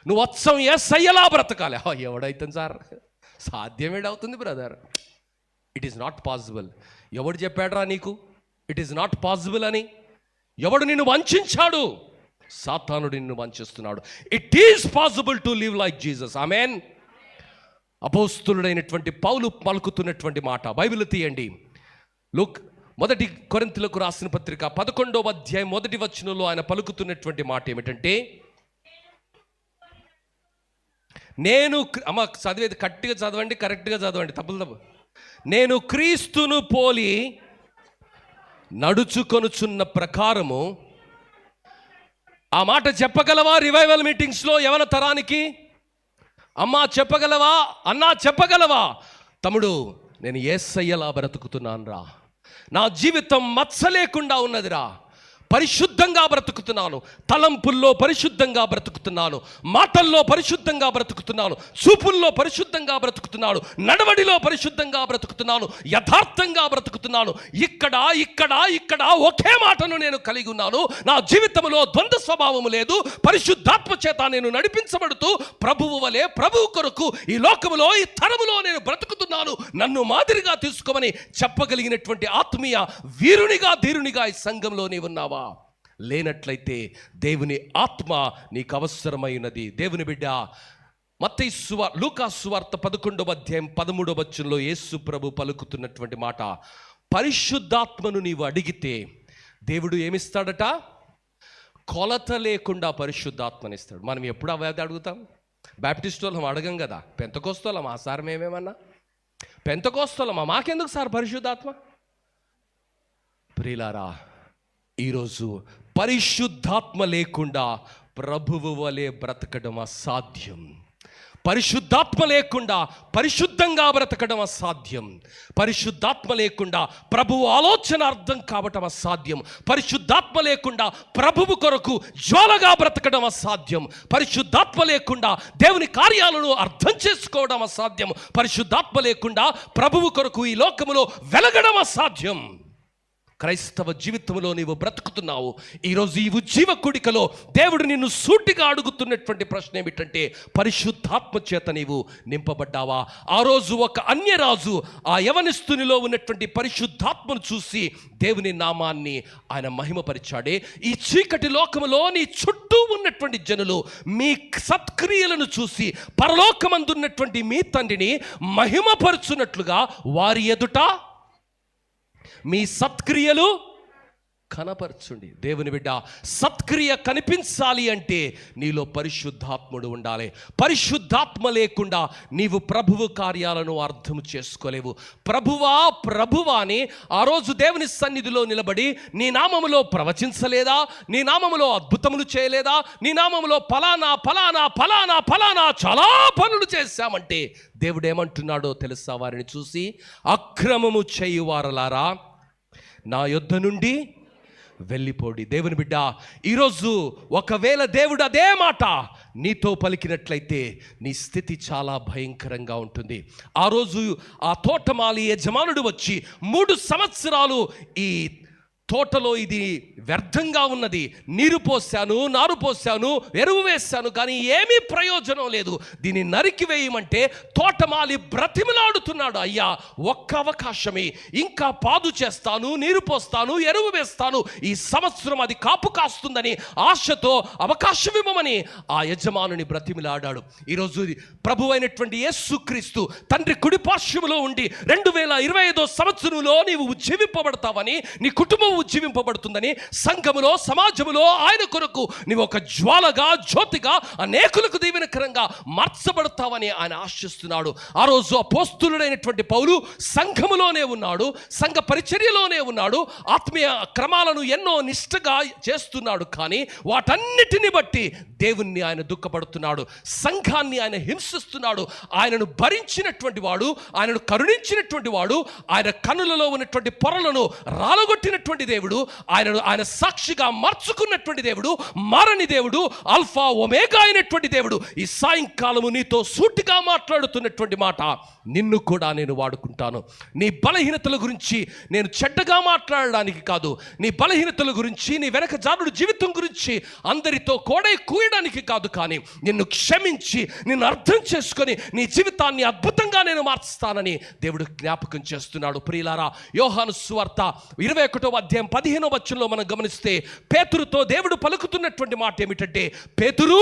నువ్వు అచ్చం యేసయ్యలా బ్రతకాలి. ఎవడైతే సార్, సాధ్యమేడవుతుంది brother? It is not possible. ఎవడు చెప్పాడురా నీకు ఇట్ ఈస్ నాట్ పాసిబుల్ అని? ఎవడు నిన్ను వంచాడు? సాతానుడు నిన్ను వంచిస్తున్నాడు. It is possible to live like Jesus. ఆమేన్. అపోస్తులుడైనటువంటి పౌలు పలుకుతున్నటువంటి మాట, బైబిల్ తీయండి. లుక్, 1 కొరింథీయులకు రాసిన పత్రిక 11వ అధ్యాయం 1వ వచనంలో ఆయన పలుకుతున్నటువంటి మాట ఏమిటంటే, నేను చదివేది కరెక్ట్గా చదవండి, కరెక్ట్గా చదవండి, తప్పు. నేను క్రీస్తును పోలి నడుచుకొనుచున్న ప్రకారము. ఆ మాట చెప్పగలవా రివైవల్ మీటింగ్స్లో యవన తరానికి? అమ్మా చెప్పగలవా? అన్నా చెప్పగలవా? తమ్ముడు, నేను యేసయ్యలా బ్రతుకుతున్నాను రా, నా జీవితం మచ్చ లేకుండా ఉన్నదిరా, పరిశుద్ధంగా బ్రతుకుతున్నాను, తలంపుల్లో పరిశుద్ధంగా బ్రతుకుతున్నాను, మాటల్లో పరిశుద్ధంగా బ్రతుకుతున్నాను, చూపుల్లో పరిశుద్ధంగా బ్రతుకుతున్నాను, నడవడిలో పరిశుద్ధంగా బ్రతుకుతున్నాను, యథార్థంగా బ్రతుకుతున్నాను. ఇక్కడ ఇక్కడ ఇక్కడ ఒకే మాటను నేను కలిగి ఉన్నాను. నా జీవితంలో ద్వంద్వ స్వభావము లేదు. పరిశుద్ధాత్మ చేత నేను నడిపించబడుతూ ప్రభువు వలె, ప్రభువు కొరకు ఈ లోకములో, ఈ తరములో నేను బ్రతుకుతున్నాను, నన్ను మాదిరిగా తీసుకోమని చెప్పగలిగినటువంటి ఆత్మీయ వీరునిగా, ధీరునిగా ఈ సంఘంలో నీవు ఉన్నావా? లేనట్లయితే దేవుని ఆత్మ నీకు అవసరమైనది. దేవుని బిడ్డ, లూకా సువార్త 11వ అధ్యాయం 13వ వచనంలో యేసు ప్రభు పలుకుతున్నటువంటి మాట, పరిశుద్ధాత్మను నీవు అడిగితే దేవుడు ఏమిస్తాడట? కొలత లేకుండా పరిశుద్ధాత్మనిస్తాడు. మనం ఎప్పుడు అవే అడుగుతాం? బ్యాప్టిస్ట్ వాళ్ళం అడగం కదా. పెంతకోస్తోళ్ళం ఆ సార్ మేమేమన్నా? పెంతకోస్తోళ్ళమా? మాకెందుకు సార్ పరిశుద్ధాత్మ? ప్రియులారా, ఈరోజు పరిశుద్ధాత్మ లేకుండా ప్రభువు వలె బ్రతకడం అసాధ్యం. పరిశుద్ధాత్మ లేకుండా పరిశుద్ధంగా బ్రతకడం అసాధ్యం. పరిశుద్ధాత్మ లేకుండా ప్రభువు ఆలోచన అర్థం కావటం అసాధ్యం. పరిశుద్ధాత్మ లేకుండా ప్రభువు కొరకు జ్వాలగా బ్రతకడం అసాధ్యం. పరిశుద్ధాత్మ లేకుండా దేవుని కార్యాలను అర్థం చేసుకోవడం అసాధ్యం. పరిశుద్ధాత్మ లేకుండా ప్రభువు కొరకు ఈ లోకములో వెలగడం అసాధ్యం. క్రైస్తవ జీవితంలో నీవు బ్రతుకుతున్నావు. ఈరోజు ఈ ఉజ్జీవ కూడికలో దేవుడు నిన్ను సూటిగా అడుగుతున్నటువంటి ప్రశ్న ఏమిటంటే, పరిశుద్ధాత్మ చేత నీవు నింపబడ్డావా? ఆ రోజు ఒక అన్యరాజు ఆ యవనస్తునిలో ఉన్నటువంటి పరిశుద్ధాత్మను చూసి దేవుని నామాన్ని ఆయన మహిమపరిచాడే. ఈ చీకటి లోకములో నీ చుట్టూ ఉన్నటువంటి జనులు మీ సత్క్రియలను చూసి పరలోకమందున్నటువంటి మీ తండ్రిని మహిమపరచున్నట్లుగా వారి ఎదుట మీ సత్క్రియలు కనపరచుండి. దేవుని బిడ్డ, సత్క్రియ కనిపించాలి అంటే నీలో పరిశుద్ధాత్ముడు ఉండాలి. పరిశుద్ధాత్మ లేకుండా నీవు ప్రభువు కార్యాలను అర్థం చేసుకోలేవు. ప్రభువా అని ఆ రోజు దేవుని సన్నిధిలో నిలబడి నీ నామములో ప్రవచించలేదా? నీ నామములో అద్భుతములు చేయలేదా? నీ నామములో ఫలానా ఫలానా ఫలానా ఫలానా చాలా పనులు చేశామంటే దేవుడు ఏమంటున్నాడో తెలుసా? వారిని చూసి, అక్రమము చేయువారలారా నా యొద్ద నుండి వెళ్ళిపోండి. దేవుని బిడ్డ, ఈరోజు ఒకవేళ దేవుడు అదే మాట నీతో పలికినట్లయితే నీ స్థితి చాలా భయంకరంగా ఉంటుంది. ఆ రోజు ఆ తోటమాలి యజమానుడు వచ్చి 3 సంవత్సరాలు ఈ తోటలో ఇది వ్యర్థంగా ఉన్నది, నీరు పోసాను, నారు పోసాను, ఎరువు వేశాను, కానీ ఏమీ ప్రయోజనం లేదు, దీన్ని నరికి వేయమంటే తోటమాలి బ్రతిమలాడుతున్నాడు, అయ్యా ఒక్క అవకాశమే, ఇంకా పాదు చేస్తాను, నీరు పోస్తాను, ఎరువు వేస్తాను, ఈ సంవత్సరం అది కాపు కాస్తుందని ఆశతో అవకాశం ఇవ్వమని ఆ యజమానుని బ్రతిమలాడాడు. ఈరోజు ప్రభు అయినటువంటి యేసుక్రీస్తు తండ్రి కుడిపార్శ్వములో ఉండి 2025 సంవత్సరంలో నీవు ఉజ్జీవింపబడతావని, నీ కుటుంబం ఉజ్జీవింపబడుతుందని, సంఘములో సమాజములో ఆయన కొరకు నీవు ఒక జ్వాలగా జ్యోతిగా అనేకులకు దీవెనకరంగా మార్చబడతావని ఆయన ఆశిస్తున్నాడు. ఆ రోజు అపోస్తులుడైనటువంటి పౌలు సంఘములోనే ఉన్నాడు, సంఘ పరిచర్యలోనే ఉన్నాడు, ఆత్మీయ క్రమాలను ఎన్నో నిష్ఠగా చేస్తున్నాడు. కానీ వాటన్నిటిని బట్టి దేవుణ్ణి ఆయన దుఃఖపడుతున్నాడు, సంఘాన్ని ఆయన హింసిస్తున్నాడు. ఆయనను భరించినటువంటి వాడు, ఆయనను కరుణించినటువంటి వాడు, ఆయన కనులలో ఉన్నటువంటి పొరలను రాలగొట్టినటువంటి దేవుడు, ఆయన సాక్షిగా మార్చుకున్నటువంటి దేవుడు, మారని దేవుడు, ఆల్ఫా ఒమేగా అయినటువంటి దేవుడు ఈ సాయంకాలము నీతో సూటిగా మాట్లాడుతున్నటువంటి మాట, నిన్ను కూడా నేను వాడుకుంటాను. నీ బలహీనతల గురించి నేను చెడ్డగా మాట్లాడడానికి కాదు, నీ బలహీనతల గురించి, నీ వెనక జారుడు జీవితం గురించి అందరితో కోడై కూయడానికి కాదు, కానీ నిన్ను క్షమించి నిన్ను అర్థం చేసుకొని నీ జీవితాన్ని అద్భుతంగా నేను మార్చుతానని దేవుడు జ్ఞాపకం చేస్తున్నాడు. ప్రియులారా, యోహాను సువార్త 21వ అధ్యాయం 15వ వచనంలో మనం గమనిస్తే పేతురుతో దేవుడు పలుకుతున్నటువంటి మాట ఏమిటంటే, పేతురు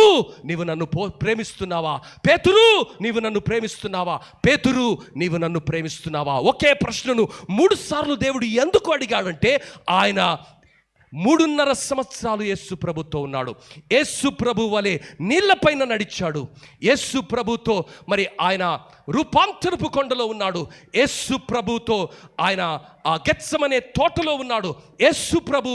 నీవు నన్ను ప్రేమిస్తున్నావా? పేతురు నీవు నన్ను ప్రేమిస్తున్నావా? పేతురు నీవు నన్ను ప్రేమిస్తున్నావా? ఒకే ప్రశ్నను 3 సార్లు దేవుడు ఎందుకు అడిగాడంటే, ఆయన 3.5 సంవత్సరాలు యేసు ప్రభుతో ఉన్నాడు. యేసు ప్రభు వలె నీళ్లపైన నడిచాడు. యేసు ప్రభుతో మరి ఆయన రూపాంతరపు కొండలో ఉన్నాడు. యేసు ప్రభుతో ఆయన ఆ గెత్సెమనే తోటలో ఉన్నాడు. యేసు ప్రభు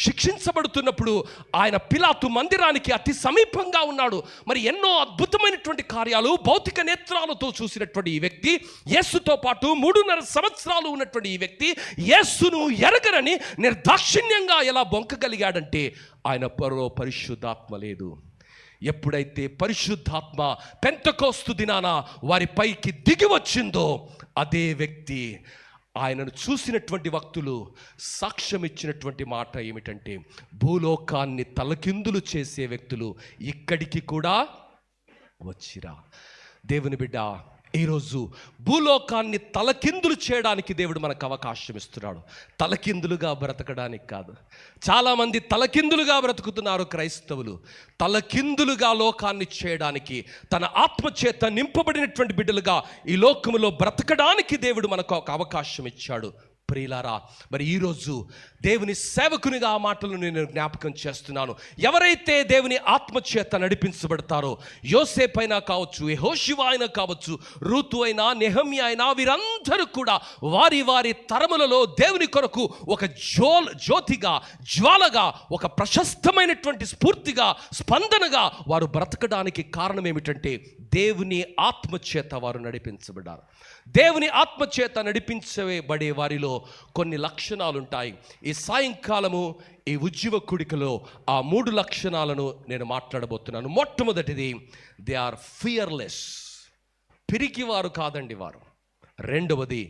శిక్షించబడుతున్నప్పుడు ఆయన పిలాతు మందిరానికి అతి సమీపంగా ఉన్నాడు. మరి ఎన్నో అద్భుతమైనటువంటి కార్యాలు భౌతిక నేత్రాలతో చూసినటువంటి ఈ వ్యక్తి, యేసుతో పాటు 3.5 సంవత్సరాలు ఉన్నటువంటి ఈ వ్యక్తి యేసును ఎరగరని నిర్దాక్షిణ్యంగా ఎలా బొంకగలిగాడంటే, ఆయన పరిశుద్ధాత్మ లేదు. ఎప్పుడైతే పరిశుద్ధాత్మ పెంతెకోస్తు దినాన వారి పైకి దిగి వచ్చిందో, అదే వ్యక్తి ఆయనను చూసినటువంటి భక్తులు సాక్ష్యం ఇచ్చినటువంటి మాట ఏమిటంటే, భూలోకాన్ని తలకిందులు చేసే వ్యక్తులు ఇక్కడికి కూడా వచ్చిరా. దేవుని బిడ్డ, ఈరోజు భూలోకాన్ని తలకిందులు చేయడానికి దేవుడు మనకు అవకాశం ఇస్తున్నాడు, తలకిందులుగా బ్రతకడానికి కాదు. చాలామంది తలకిందులుగా బ్రతుకుతున్నారు క్రైస్తవులు. తలకిందులుగా లోకాన్ని చేయడానికి, తన ఆత్మచేత నింపబడినటువంటి బిడ్డలుగా ఈ లోకములో బ్రతకడానికి దేవుడు మనకు ఒక అవకాశం ఇచ్చాడు. ప్రియులారా, మరి ఈరోజు దేవుని సేవకునిగా ఆ మాటలను నేను జ్ఞాపకం చేస్తున్నాను. ఎవరైతే దేవుని ఆత్మచేత నడిపించబడతారో, యోసేపు అయినా కావచ్చు, యెహోషువ అయినా కావచ్చు, రూతు అయినా, నెహమ్యా అయినా, వీరందరూ కూడా వారి వారి తరములలో దేవుని కొరకు ఒక జ్యోతిగా, జ్వాలగా, ఒక ప్రశస్తమైనటువంటి స్ఫూర్తిగా, స్పందనగా వారు బ్రతకడానికి కారణం ఏమిటంటే, దేవుని ఆత్మచేత వారు నడిపించబడ్డారు. దేవుని ఆత్మచేత నడిపించబడే వారిలో కొన్ని లక్షణాలు ఉంటాయి. ఈ సాయంకాలము ఈ ఉజ్జీవ కూడికలో ఆ 3 లక్షణాలను నేను మాట్లాడబోతున్నాను. మొట్టమొదటిది, దే ఆర్ ఫియర్లెస్, పిరికివారు కాదండి వారు. రెండవది,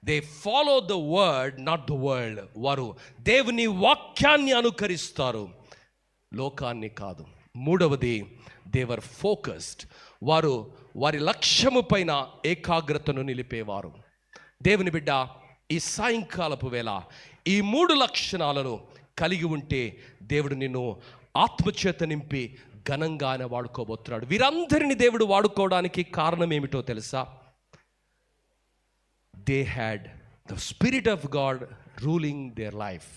they follow the word not the world. వారు దేవుని వాక్యాన్ని అనుకరిస్తారు, లోకాన్ని కాదు. మూడవది, దేవర్ ఫోకస్డ్. వారు వారి లక్ష్యము పైన ఏకాగ్రతను నిలిపేవారు. దేవుని బిడ్డ, ఈ సాయంకాలపు వేళ ఈ 3 లక్షణాలను కలిగి ఉంటే దేవుడు నిన్ను ఆత్మచేత నింపి ఘనంగా ఆయన వాడుకోబోతున్నాడు. వీరందరినీ దేవుడు వాడుకోవడానికి కారణం ఏమిటో తెలుసా? They had the spirit of God ruling their life.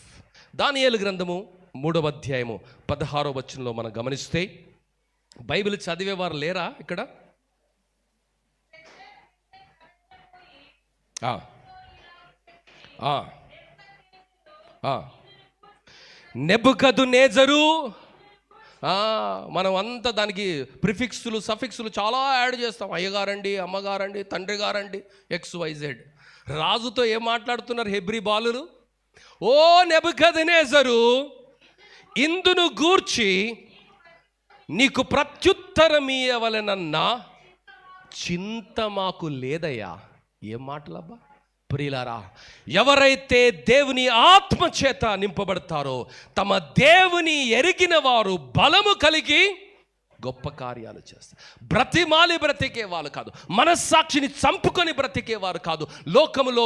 దానియేలు గ్రంథము 3వ అధ్యాయము 16వ వచనంలో మనం గమనిస్తే, బైబిల్ చదివేవారు లేరా ఇక్కడ? నెబుకద్నెజరు. మనం అంతా దానికి ప్రిఫిక్స్లు సఫిక్స్లు చాలా యాడ్ చేస్తాం. అయ్యగారండి, అమ్మగారండి, తండ్రి గారండి, XYZ. రాజుతో ఏం మాట్లాడుతున్నారు హెబ్రీ బాలురు? ఓ నెబుకద్నెజరు, ఇందును గూర్చి నీకు ప్రత్యుత్తరమియ్యవలెనన్న చింత మాకు లేదయ్యా. ఏం మాటలబ్బా ప్రియులారా! ఎవరైతే దేవుని ఆత్మచేత నింపబడతారో తమ దేవుని ఎరిగిన వారు బలము కలిగి గొప్ప కార్యాలు చేస్తారు. బ్రతిమాలి బ్రతికే వాళ్ళు కాదు, మనస్సాక్షిని చంపుకొని బ్రతికే వారు కాదు, లోకములో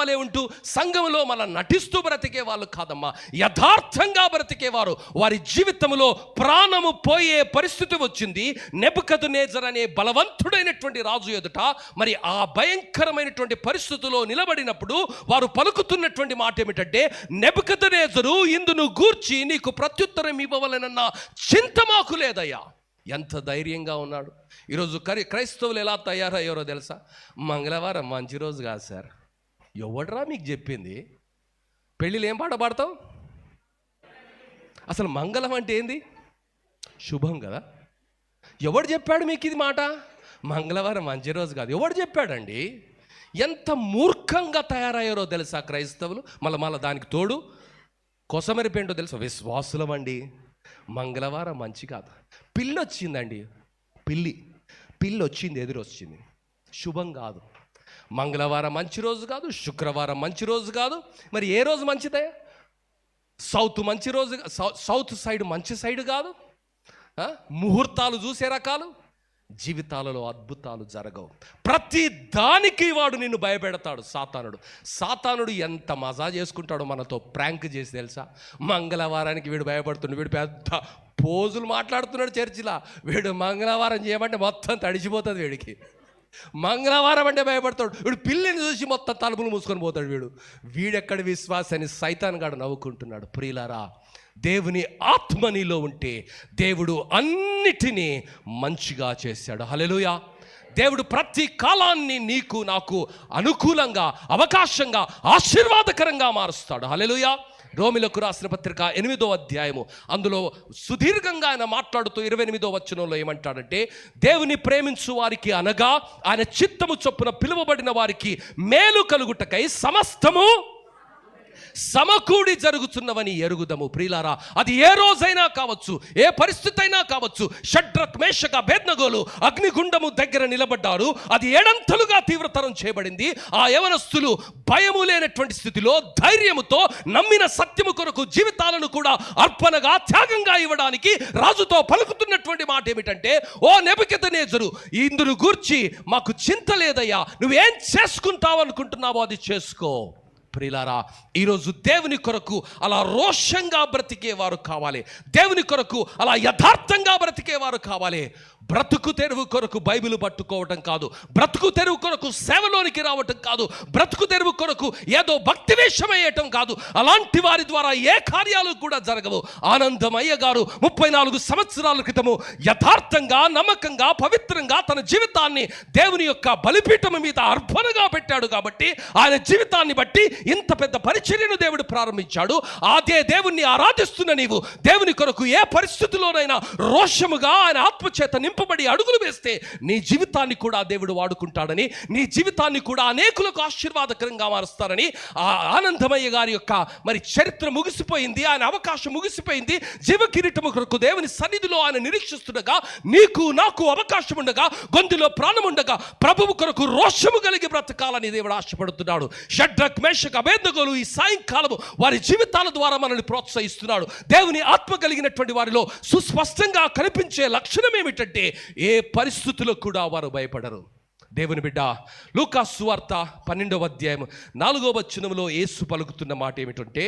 వలె ఉంటూ సంఘములో మన నటిస్తూ బ్రతికే వాళ్ళు కాదమ్మా. యథార్థంగా బ్రతికేవారు. వారి జీవితంలో ప్రాణము పోయే పరిస్థితి వచ్చింది నెబుకద్నెజర్ అనే బలవంతుడైనటువంటి రాజు ఎదుట. మరి ఆ భయంకరమైనటువంటి పరిస్థితుల్లో నిలబడినప్పుడు వారు పలుకుతున్నటువంటి మాట ఏమిటంటే, నెబుకద్నెజరు, ఇందును గూర్చి నీకు ప్రత్యుత్తరం ఇవ్వవలెనన్న చింత మాకు లేదయ్యా. ఎంత ధైర్యంగా ఉన్నాడు. ఈరోజు క్రైస్తవులు ఎలా తయారయ్యారో తెలుసా? మంగళవారం మంచి రోజు కాదు సార్. ఎవడరా మీకు చెప్పింది? పెళ్ళిళ్ళు ఏం పాట పాడతావు? అసలు మంగళం అంటే ఏంది? శుభం కదా. ఎవడు చెప్పాడు మీకు ఇది మాట? మంగళవారం మంచి రోజు కాదు. ఎవడు చెప్పాడండి? ఎంత మూర్ఖంగా తయారయ్యారో తెలుసా క్రైస్తవులు. మళ్ళీ దానికి తోడు కొసమెరిపేంటో తెలుసా? విశ్వాసులం అండి, మంగళవారం మంచి కాదు. పిల్లి వచ్చిందండి, పిల్లి వచ్చింది, ఎదురొచ్చింది, శుభం కాదు. మంగళవారం మంచి రోజు కాదు, శుక్రవారం మంచి రోజు కాదు. మరి ఏ రోజు మంచిదే? సౌత్ సైడ్ మంచి సైడ్ కాదు. ముహూర్తాలు చూసే రకాలు. జీవితాలలో అద్భుతాలు జరగవు. ప్రతి దానికి వాడు నిన్ను భయపెడతాడు సాతానుడు ఎంత మజా చేసుకుంటాడో మనతో ప్రాంక్ చేసి తెలుసా? మంగళవారానికి వీడు భయపడుతున్నాడు, వీడు పెద్ద పోజులు మాట్లాడుతున్నాడు చర్చిలా. వీడు మంగళవారం చేయమంటే మొత్తం తడిచిపోతుంది వీడికి. మంగళవారం అంటే భయపడతాడు వీడు. పిల్లిని చూసి మొత్తం తలుపులు మూసుకొని పోతాడు వీడెక్కడ విశ్వాసాన్ని సైతాన్ గాడు నవ్వుకుంటున్నాడు. ప్రియులారా, దేవుని ఆత్మ నీలో ఉంటే దేవుడు అన్నిటినీ మంచిగా చేశాడు. హల్లెలూయా. దేవుడు ప్రతి కాలాన్ని నీకు నాకు అనుకూలంగా, అవకాశంగా, ఆశీర్వాదకరంగా మారుస్తాడు. హల్లెలూయా. రోమిలకు రాసిన పత్రిక 8వ అధ్యాయము, అందులో సుదీర్ఘంగా ఆయన మాట్లాడుతూ 28వ వచనంలో ఏమంటాడంటే, దేవుని ప్రేమించు వారికి అనగా ఆయన చిత్తము చొప్పున పిలువబడిన వారికి మేలు కలుగుటకై సమస్తము సమకూడి జరుగుతున్నవని ఎరుగుదము. ప్రియులారా, అది ఏ రోజైనా కావచ్చు, ఏ పరిస్థితి అయినా కావచ్చు. షడ్రక్, మేషక, అబేద్నెగోలు అగ్నిగుండము దగ్గర నిలబడ్డారు. అది 7 అంతలుగా తీవ్రతరం చేయబడింది. ఆ యవనస్తులు భయము లేనటువంటి స్థితిలో ధైర్యముతో నమ్మిన సత్యము కొరకు జీవితాలను కూడా అర్పణగా, త్యాగంగా ఇవ్వడానికి రాజుతో పలుకుతున్నటువంటి మాట ఏమిటంటే, ఓ నెబుకద్నెజరు, ఇందును గూర్చి మాకు చింత లేదయ్యా. నువ్వేం చేసుకుంటావు అనుకుంటున్నావో అది చేసుకో. ప్రియులారా, ఈరోజు దేవుని కొరకు అలా రోషంగా బ్రతికేవారు కావాలి. దేవుని కొరకు అలా యథార్థంగా బ్రతికేవారు కావాలి. బ్రతుకు తెరువు కొరకు బైబిల్ పట్టుకోవటం కాదు, బ్రతుకు తెరువు కొరకు సేవలోనికి రావటం కాదు, బ్రతుకు తెరువు కొరకు ఏదో భక్తి వేషం వేయటం కాదు. అలాంటి వారి ద్వారా ఏ కార్యాలు కూడా జరగవు. ఆనందమయ్య గారు 34 సంవత్సరాల క్రితము యథార్థంగా, నమ్మకంగా, పవిత్రంగా తన జీవితాన్ని దేవుని యొక్క బలిపీఠం మీద అర్పణగా పెట్టాడు. కాబట్టి ఆయన జీవితాన్ని బట్టి ఇంత పెద్ద పరిచర్యను దేవుడు ప్రారంభించాడు. అదే దేవుణ్ణి ఆరాధిస్తున్న నీవు దేవుని కొరకు ఏ పరిస్థితిలోనైనా రోషముగా ఆయన ఆత్మచేత నింపబడి నింపబడి అడుగులు వేస్తే నీ జీవితాన్ని కూడా దేవుడు వాడుకుంటాడని, నీ జీవితాన్ని కూడా అనేకులకు ఆశీర్వాదకరంగా మారుస్తారని. ఆ ఆనందమయ్య గారి యొక్క మరి చరిత్ర ముగిసిపోయింది, ఆయన అవకాశం ముగిసిపోయింది. జీవ కిరీటము కొరకు దేవుని సన్నిధిలో ఆయన నిరీక్షిస్తుండగా, నీకు నాకు అవకాశం ఉండగా, గొంతులో ప్రాణం ఉండగా ప్రభువు కొరకు రోషము కలిగి బ్రతకాలని దేవుడు ఆశపడుతున్నాడు. షడ్రక్ మేషక్ అబేద్నెగోలు ఈ సాయంకాలము వారి జీవితాల ద్వారా మనల్ని ప్రోత్సహిస్తున్నాడు. దేవుని ఆత్మ కలిగినటువంటి వారిలో సుస్పష్టంగా కనిపించే లక్షణం ఏమిటంటే, ఏ పరిస్థితుల్లో కూడా వారు భయపడరు. దేవుని బిడ్డ, లూకా సువార్త 12వ అధ్యాయం 4వ వచనంలో యేసు పలుకుతున్న మాట ఏమిటంటే,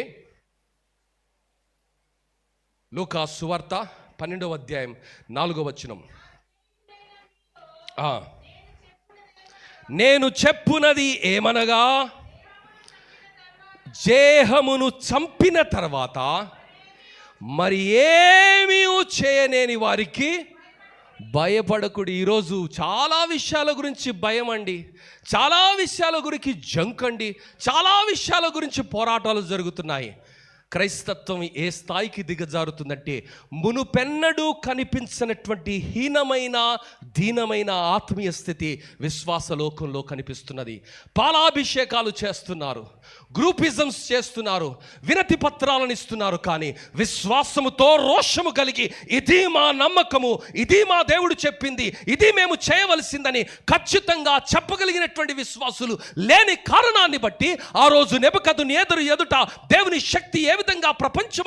లూకా సువార్త 12వ అధ్యాయం 4వ వచనం, నేను చెప్పునది ఏమనగా, దేహమును చంపిన తర్వాత మరి ఏమీ చేయలేని వారికి భయపడకుడి. ఈరోజు చాలా విషయాల గురించి భయం అండి, చాలా విషయాల గురించి జంక్ అండి, చాలా విషయాల గురించి పోరాటాలు జరుగుతున్నాయి. క్రైస్తత్వం ఏ స్థాయికి దిగజారుతుందంటే, మునుపెన్నడూ కనిపించినటువంటి హీనమైన దీనమైన ఆత్మీయ స్థితి విశ్వాస లోకంలో కనిపిస్తున్నది. పాలాభిషేకాలు చేస్తున్నారు, గ్రూపిజమ్స్ చేస్తున్నారు, వినతి పత్రాలను ఇస్తున్నారు. కానీ విశ్వాసముతో రోషము కలిగి, ఇది మా నమ్మకము, ఇది మా దేవుడు చెప్పింది, ఇది మేము చేయవలసిందని ఖచ్చితంగా చెప్పగలిగినటువంటి విశ్వాసులు లేని కారణాన్ని బట్టి ఆ రోజు నెబుకద్నెజరు ఎదుట దేవుని శక్తి ఏ విధంగా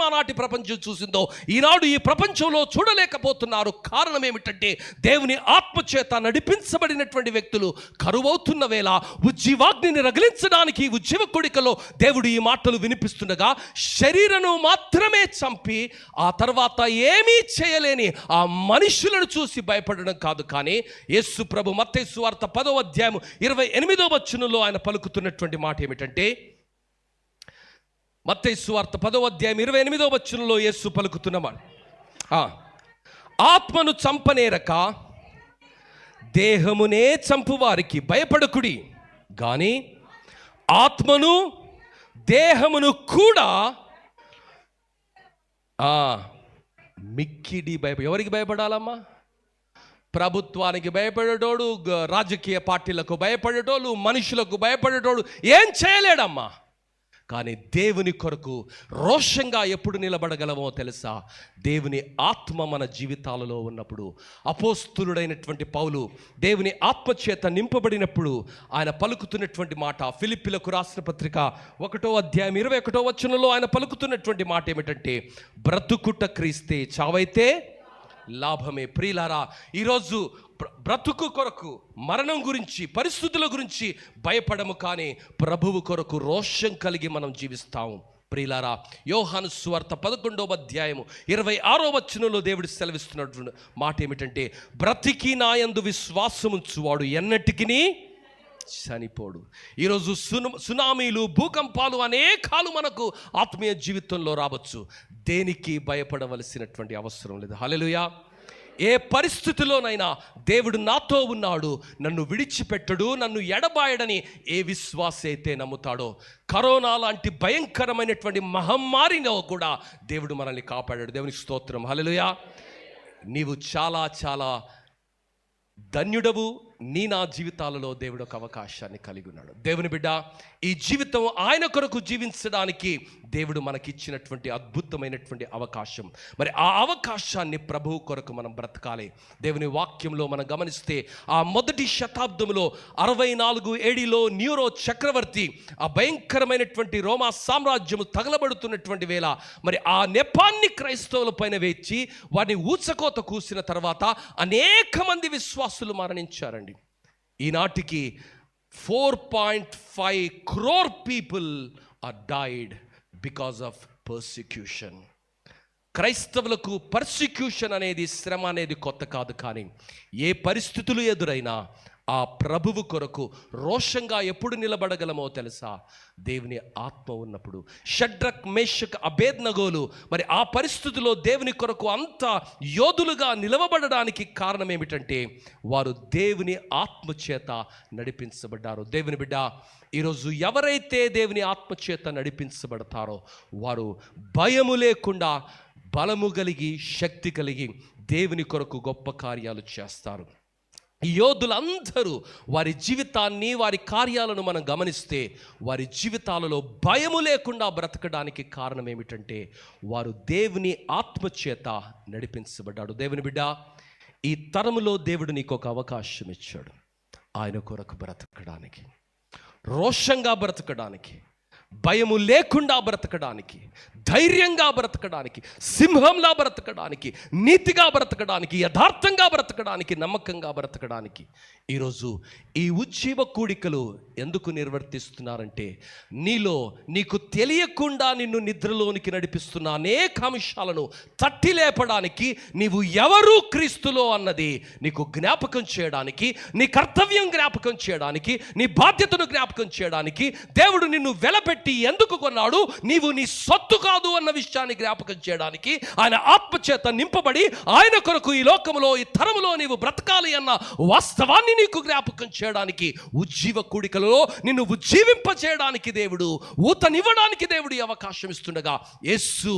ఆనాటి ప్రపంచం చూసిందో ఈనాడు ఈ ప్రపంచంలో చూడలేకపోతున్నారు. కారణం ఏమిటంటే, దేవుని ఆత్మచేత నడిపించబడినటువంటి వ్యక్తులు కరువవుతున్న వేళ ఉజ్జీవాగ్నిని రగిలించడానికి ఉజ్జీవ కొడికలో దేవుడు ఈ మాటలు వినిపిస్తుండగా, శరీరను మాత్రమే చంపి ఆ తర్వాత ఏమీ చేయలేని ఆ మనుషులను చూసి భయపడడం కాదు. కానీ యేసు ప్రభు మత్తయి సువార్త 10వ అధ్యాయం 28వ వచనంలో ఆయన పలుకుతున్నటువంటి మాట ఏమిటంటే, మత్తయి సువార్త 10వ అధ్యాయం 28వ వచనంలో యేసు పలుకుతున్న మాట, ఆత్మను చంపనేరక దేహమునే చంపువారికి భయపడకుడి, గాని ఆత్మను దేహమును కూడా మిక్కిడి ఎవరికి భయపడాలమ్మా? ప్రభుత్వానికి భయపడేటోడు, రాజకీయ పార్టీలకు భయపడేటోళ్ళు, మనుషులకు భయపడేటోడు ఏం చేయలేడమ్మా. కానీ దేవుని కొరకు రోషంగా ఎప్పుడు నిలబడగలమో తెలుసా? దేవుని ఆత్మ మన జీవితాలలో ఉన్నప్పుడు. అపోస్తులుడైనటువంటి పౌలు దేవుని ఆత్మచేత నింపబడినప్పుడు ఆయన పలుకుతున్నటువంటి మాట, ఫిలిప్పీలకు రాసిన పత్రిక 1వ అధ్యాయం 21వ వచనంలో ఆయన పలుకుతున్నటువంటి మాట ఏమిటంటే, బ్రతుకుట క్రీస్తే, చావైతే లాభమే. ప్రియులారా, ఈరోజు బ్రతుకు కొరకు, మరణం గురించి, పరిస్థితుల గురించి భయపడము, కానీ ప్రభువు కొరకు రోషం కలిగి మనం జీవిస్తాము. ప్రియులారా, యోహాను సువార్త 11వ అధ్యాయం 26వ వచనంలో దేవుడు సెలవిస్తున్నటువంటి మాట ఏమిటంటే, బ్రతికి నాయందు విశ్వాసముంచువాడు ఎన్నటికిని చనిపోడు. ఈరోజు సునామీలు, భూకంపాలు అనేకాలు మనకు ఆత్మీయ జీవితంలో రావచ్చు. దేనికి భయపడవలసినటువంటి అవసరం లేదు. హల్లెలూయా. ఏ పరిస్థితిలోనైనా దేవుడు నాతో ఉన్నాడు, నన్ను విడిచిపెట్టడు, నన్ను ఎడబాయడని ఏ విశ్వాసి అయితే నమ్ముతాడో, కరోనా లాంటి భయంకరమైనటువంటి మహమ్మారిలో కూడా దేవుడు మనల్ని కాపాడాడు. దేవునికి స్తోత్రం. హల్లెలూయా. నీవు చాలా చాలా ధన్యుడవు. నా జీవితాలలో దేవుడు ఒక అవకాశాన్ని కలిగి ఉన్నాడు. దేవుని బిడ్డ, ఈ జీవితం ఆయన కొరకు జీవించడానికి దేవుడు మనకిచ్చినటువంటి అద్భుతమైనటువంటి అవకాశం. మరి ఆ అవకాశాన్ని ప్రభువు కొరకు మనం బ్రతకాలి. దేవుని వాక్యంలో మనం గమనిస్తే, ఆ మొదటి శతాబ్దంలో 64 ADలో న్యూరో చక్రవర్తి ఆ భయంకరమైనటువంటి రోమా సామ్రాజ్యము తగలబడుతున్నటువంటి వేళ, మరి ఆ నెపాన్ని క్రైస్తవుల పైన వేచి వారిని ఊచకోత కూసిన తర్వాత అనేక మంది విశ్వాసులు మరణించారండి. ఈనాటికి 4.5 crore people are died because of persecution. క్రైస్తవులకు పర్సిక్యూషన్ అనేది, శ్రమ అనేది కొత్త కాదు. కానీ ఏ పరిస్థితులు ఎదురైనా ఆ ప్రభువు కొరకు రోషంగా ఎప్పుడు నిలబడగలమో తెలుసా? దేవుని ఆత్మ ఉన్నప్పుడు. షడ్రక్ మేషక్ అబేద్నెగోలు మరి ఆ పరిస్థితిలో దేవుని కొరకు అంత యోధులుగా నిలవబడడానికి కారణం ఏమిటంటే, వారు దేవుని ఆత్మ చేత నడిపించబడ్డారు. దేవుని బిడ్డ, ఈరోజు ఎవరైతే దేవుని ఆత్మ చేత నడిపించబడతారో వారు భయము లేకుండా బలము కలిగి శక్తి కలిగి దేవుని కొరకు గొప్ప కార్యాలు చేస్తారు. ఈ యోధులందరూ వారి జీవితాన్ని, వారి కార్యాలను మనం గమనిస్తే వారి జీవితాలలో భయము లేకుండా బ్రతకడానికి కారణం ఏమిటంటే వారు దేవుని ఆత్మచేత నడిపించబడ్డాడు. దేవుని బిడ్డ, ఈ తరములో దేవుడు నీకు ఒక అవకాశం ఇచ్చాడు. ఆయన కొరకు బ్రతకడానికి, రోషంగా బ్రతకడానికి, భయము లేకుండా బ్రతకడానికి, ధైర్యంగా బ్రతకడానికి, సింహంలా బ్రతకడానికి, నీతిగా బ్రతకడానికి, యథార్థంగా బ్రతకడానికి, నమ్మకంగా బ్రతకడానికి ఈరోజు ఈ ఉజ్జీవ కూడికలు ఎందుకు నిర్వర్తిస్తున్నారంటే నీకు తెలియకుండా నిన్ను నిద్రలోనికి నడిపిస్తున్న అనేక అంశాలను తట్టి లేపడానికి, నీవు ఎవరు క్రీస్తులో అన్నది నీకు జ్ఞాపకం చేయడానికి, నీ కర్తవ్యం జ్ఞాపకం చేయడానికి, నీ బాధ్యతను జ్ఞాపకం చేయడానికి దేవుడు నిన్ను వెలపెట్టి ఎందుకు కొన్నాడు, నీవు నీ సొత్తు కాదు అన్న విషయాన్ని జ్ఞాపకం చేయడానికి, ఆయన ఆత్మచేత నింపబడి ఆయన కొరకు ఈ లోకములో, ఈ తరములో నీవు బ్రతకాలి అన్న వాస్తవాన్ని నీకు జ్ఞాపకం చేయడానికి, ఉజ్జీవ కూడికలో నిన్ను ఉజ్జీవింప చేయడానికి దేవుడు, ఊతనివ్వడానికి దేవుడు అవకాశం ఇస్తుండగా, యేసు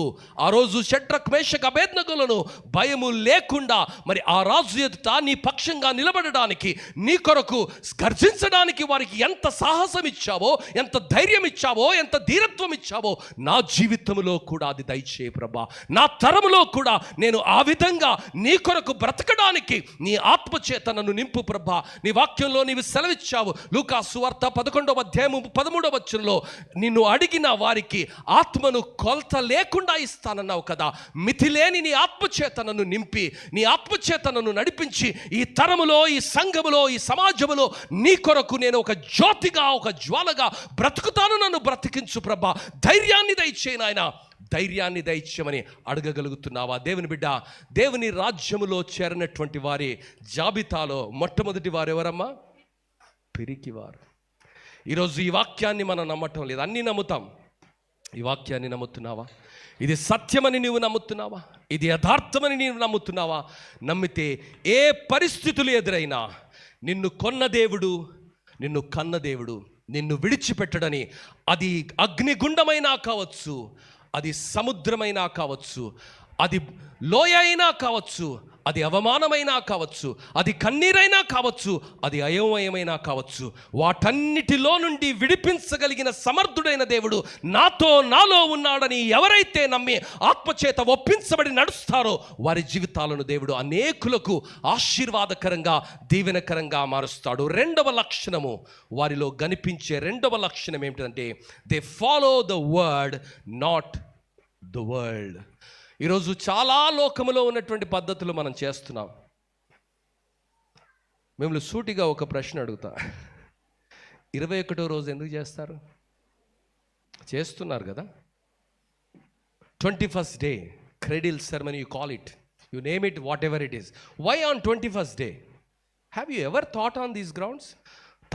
ఆ రోజు షడ్రక్ మేషక్ అబేద్నెగోలను భయము లేకుండా మరి ఆ రాజు ఎదుట నీ పక్షంగా నిలబడడానికి, నీ కొరకు గర్జించడానికి వారికి ఎంత సాహసం ఇచ్చావో, ఎంత ధైర్యం ఇచ్చావో, ఎంత ధీరత్వం ఇచ్చావో, నా జీవితంలో కూడా అది దయచేయ ప్రభా. నా తరములో కూడా నేను ఆ విధంగా నీ కొరకు బ్రతకడానికి నీ ఆత్మచేత నన్ను నింపు ప్రభా. నీ వాక్యంలో నీవు సెలవిచ్చావు. లూకా సువార్త 11వ అధ్యాయము 13వ వచనంలో నిన్ను అడిగిన వారికి ఆత్మను కొలత లేకుండా ఇస్తానన్నావు కదా. మితిలేని నీ ఆత్మచేత నన్ను నింపి, నీ ఆత్మచేత నన్ను నడిపించి, ఈ తరములో, ఈ సంఘములో, ఈ సమాజములో నీ కొరకు నేను ఒక జ్యోతిగా, ఒక జ్వాలగా బ్రతుకుతాను. నన్ను బ్రతికించు ప్రభా. ధైర్యాన్ని దయచేయి నాయన, ధైర్యాన్ని దయచేయమని అడగగలుగుతున్నావా? దేవుని బిడ్డ, దేవుని రాజ్యములో చేరినటువంటి వారి జాబితాలో మొట్టమొదటి వారు ఎవరమ్మా? పిరికివారు. ఈరోజు ఈ వాక్యాన్ని మనం నమ్మటం లేదు. అన్నీ నమ్ముతాం. ఈ వాక్యాన్ని నమ్ముతున్నావా? ఇది సత్యమని నీవు నమ్ముతున్నావా? ఇది యథార్థమని నీవు నమ్ముతున్నావా? నమ్మితే ఏ పరిస్థితులు ఎదురైనా నిన్ను కొన్న దేవుడు, నిన్ను కన్న దేవుడు నిన్ను విడిచిపెట్టడని, అది అగ్నిగుండమైనా కావచ్చు, అది సముద్రమైనా కావచ్చు, అది లోయ అయినా కావచ్చు, అది అవమానమైనా కావచ్చు, అది కన్నీరైనా కావచ్చు, అది అయోమయమైనా కావచ్చు, వాటన్నిటిలో నుండి విడిపించగలిగిన సమర్థుడైన దేవుడు నాలో ఉన్నాడని ఎవరైతే నమ్మి ఆత్మచేత ఒప్పించబడి నడుస్తారో వారి జీవితాలను దేవుడు అనేకులకు ఆశీర్వాదకరంగా, దీవెనకరంగా మారుస్తాడు. రెండవ లక్షణము, వారిలో కనిపించే రెండవ లక్షణం ఏమిటంటే they follow the word, not the world. ఈరోజు చాలా లోకములో ఉన్నటువంటి పద్ధతులు మనం చేస్తున్నాం. మిమ్మల్ని సూటిగా ఒక ప్రశ్న అడుగుతా, 21వ రోజు ఎందుకు చేస్తారు? చేస్తున్నారు కదా. 21st day cradle ceremony, you call it, you name it, whatever it is. Why on 21st day? Have you ever thought on these grounds?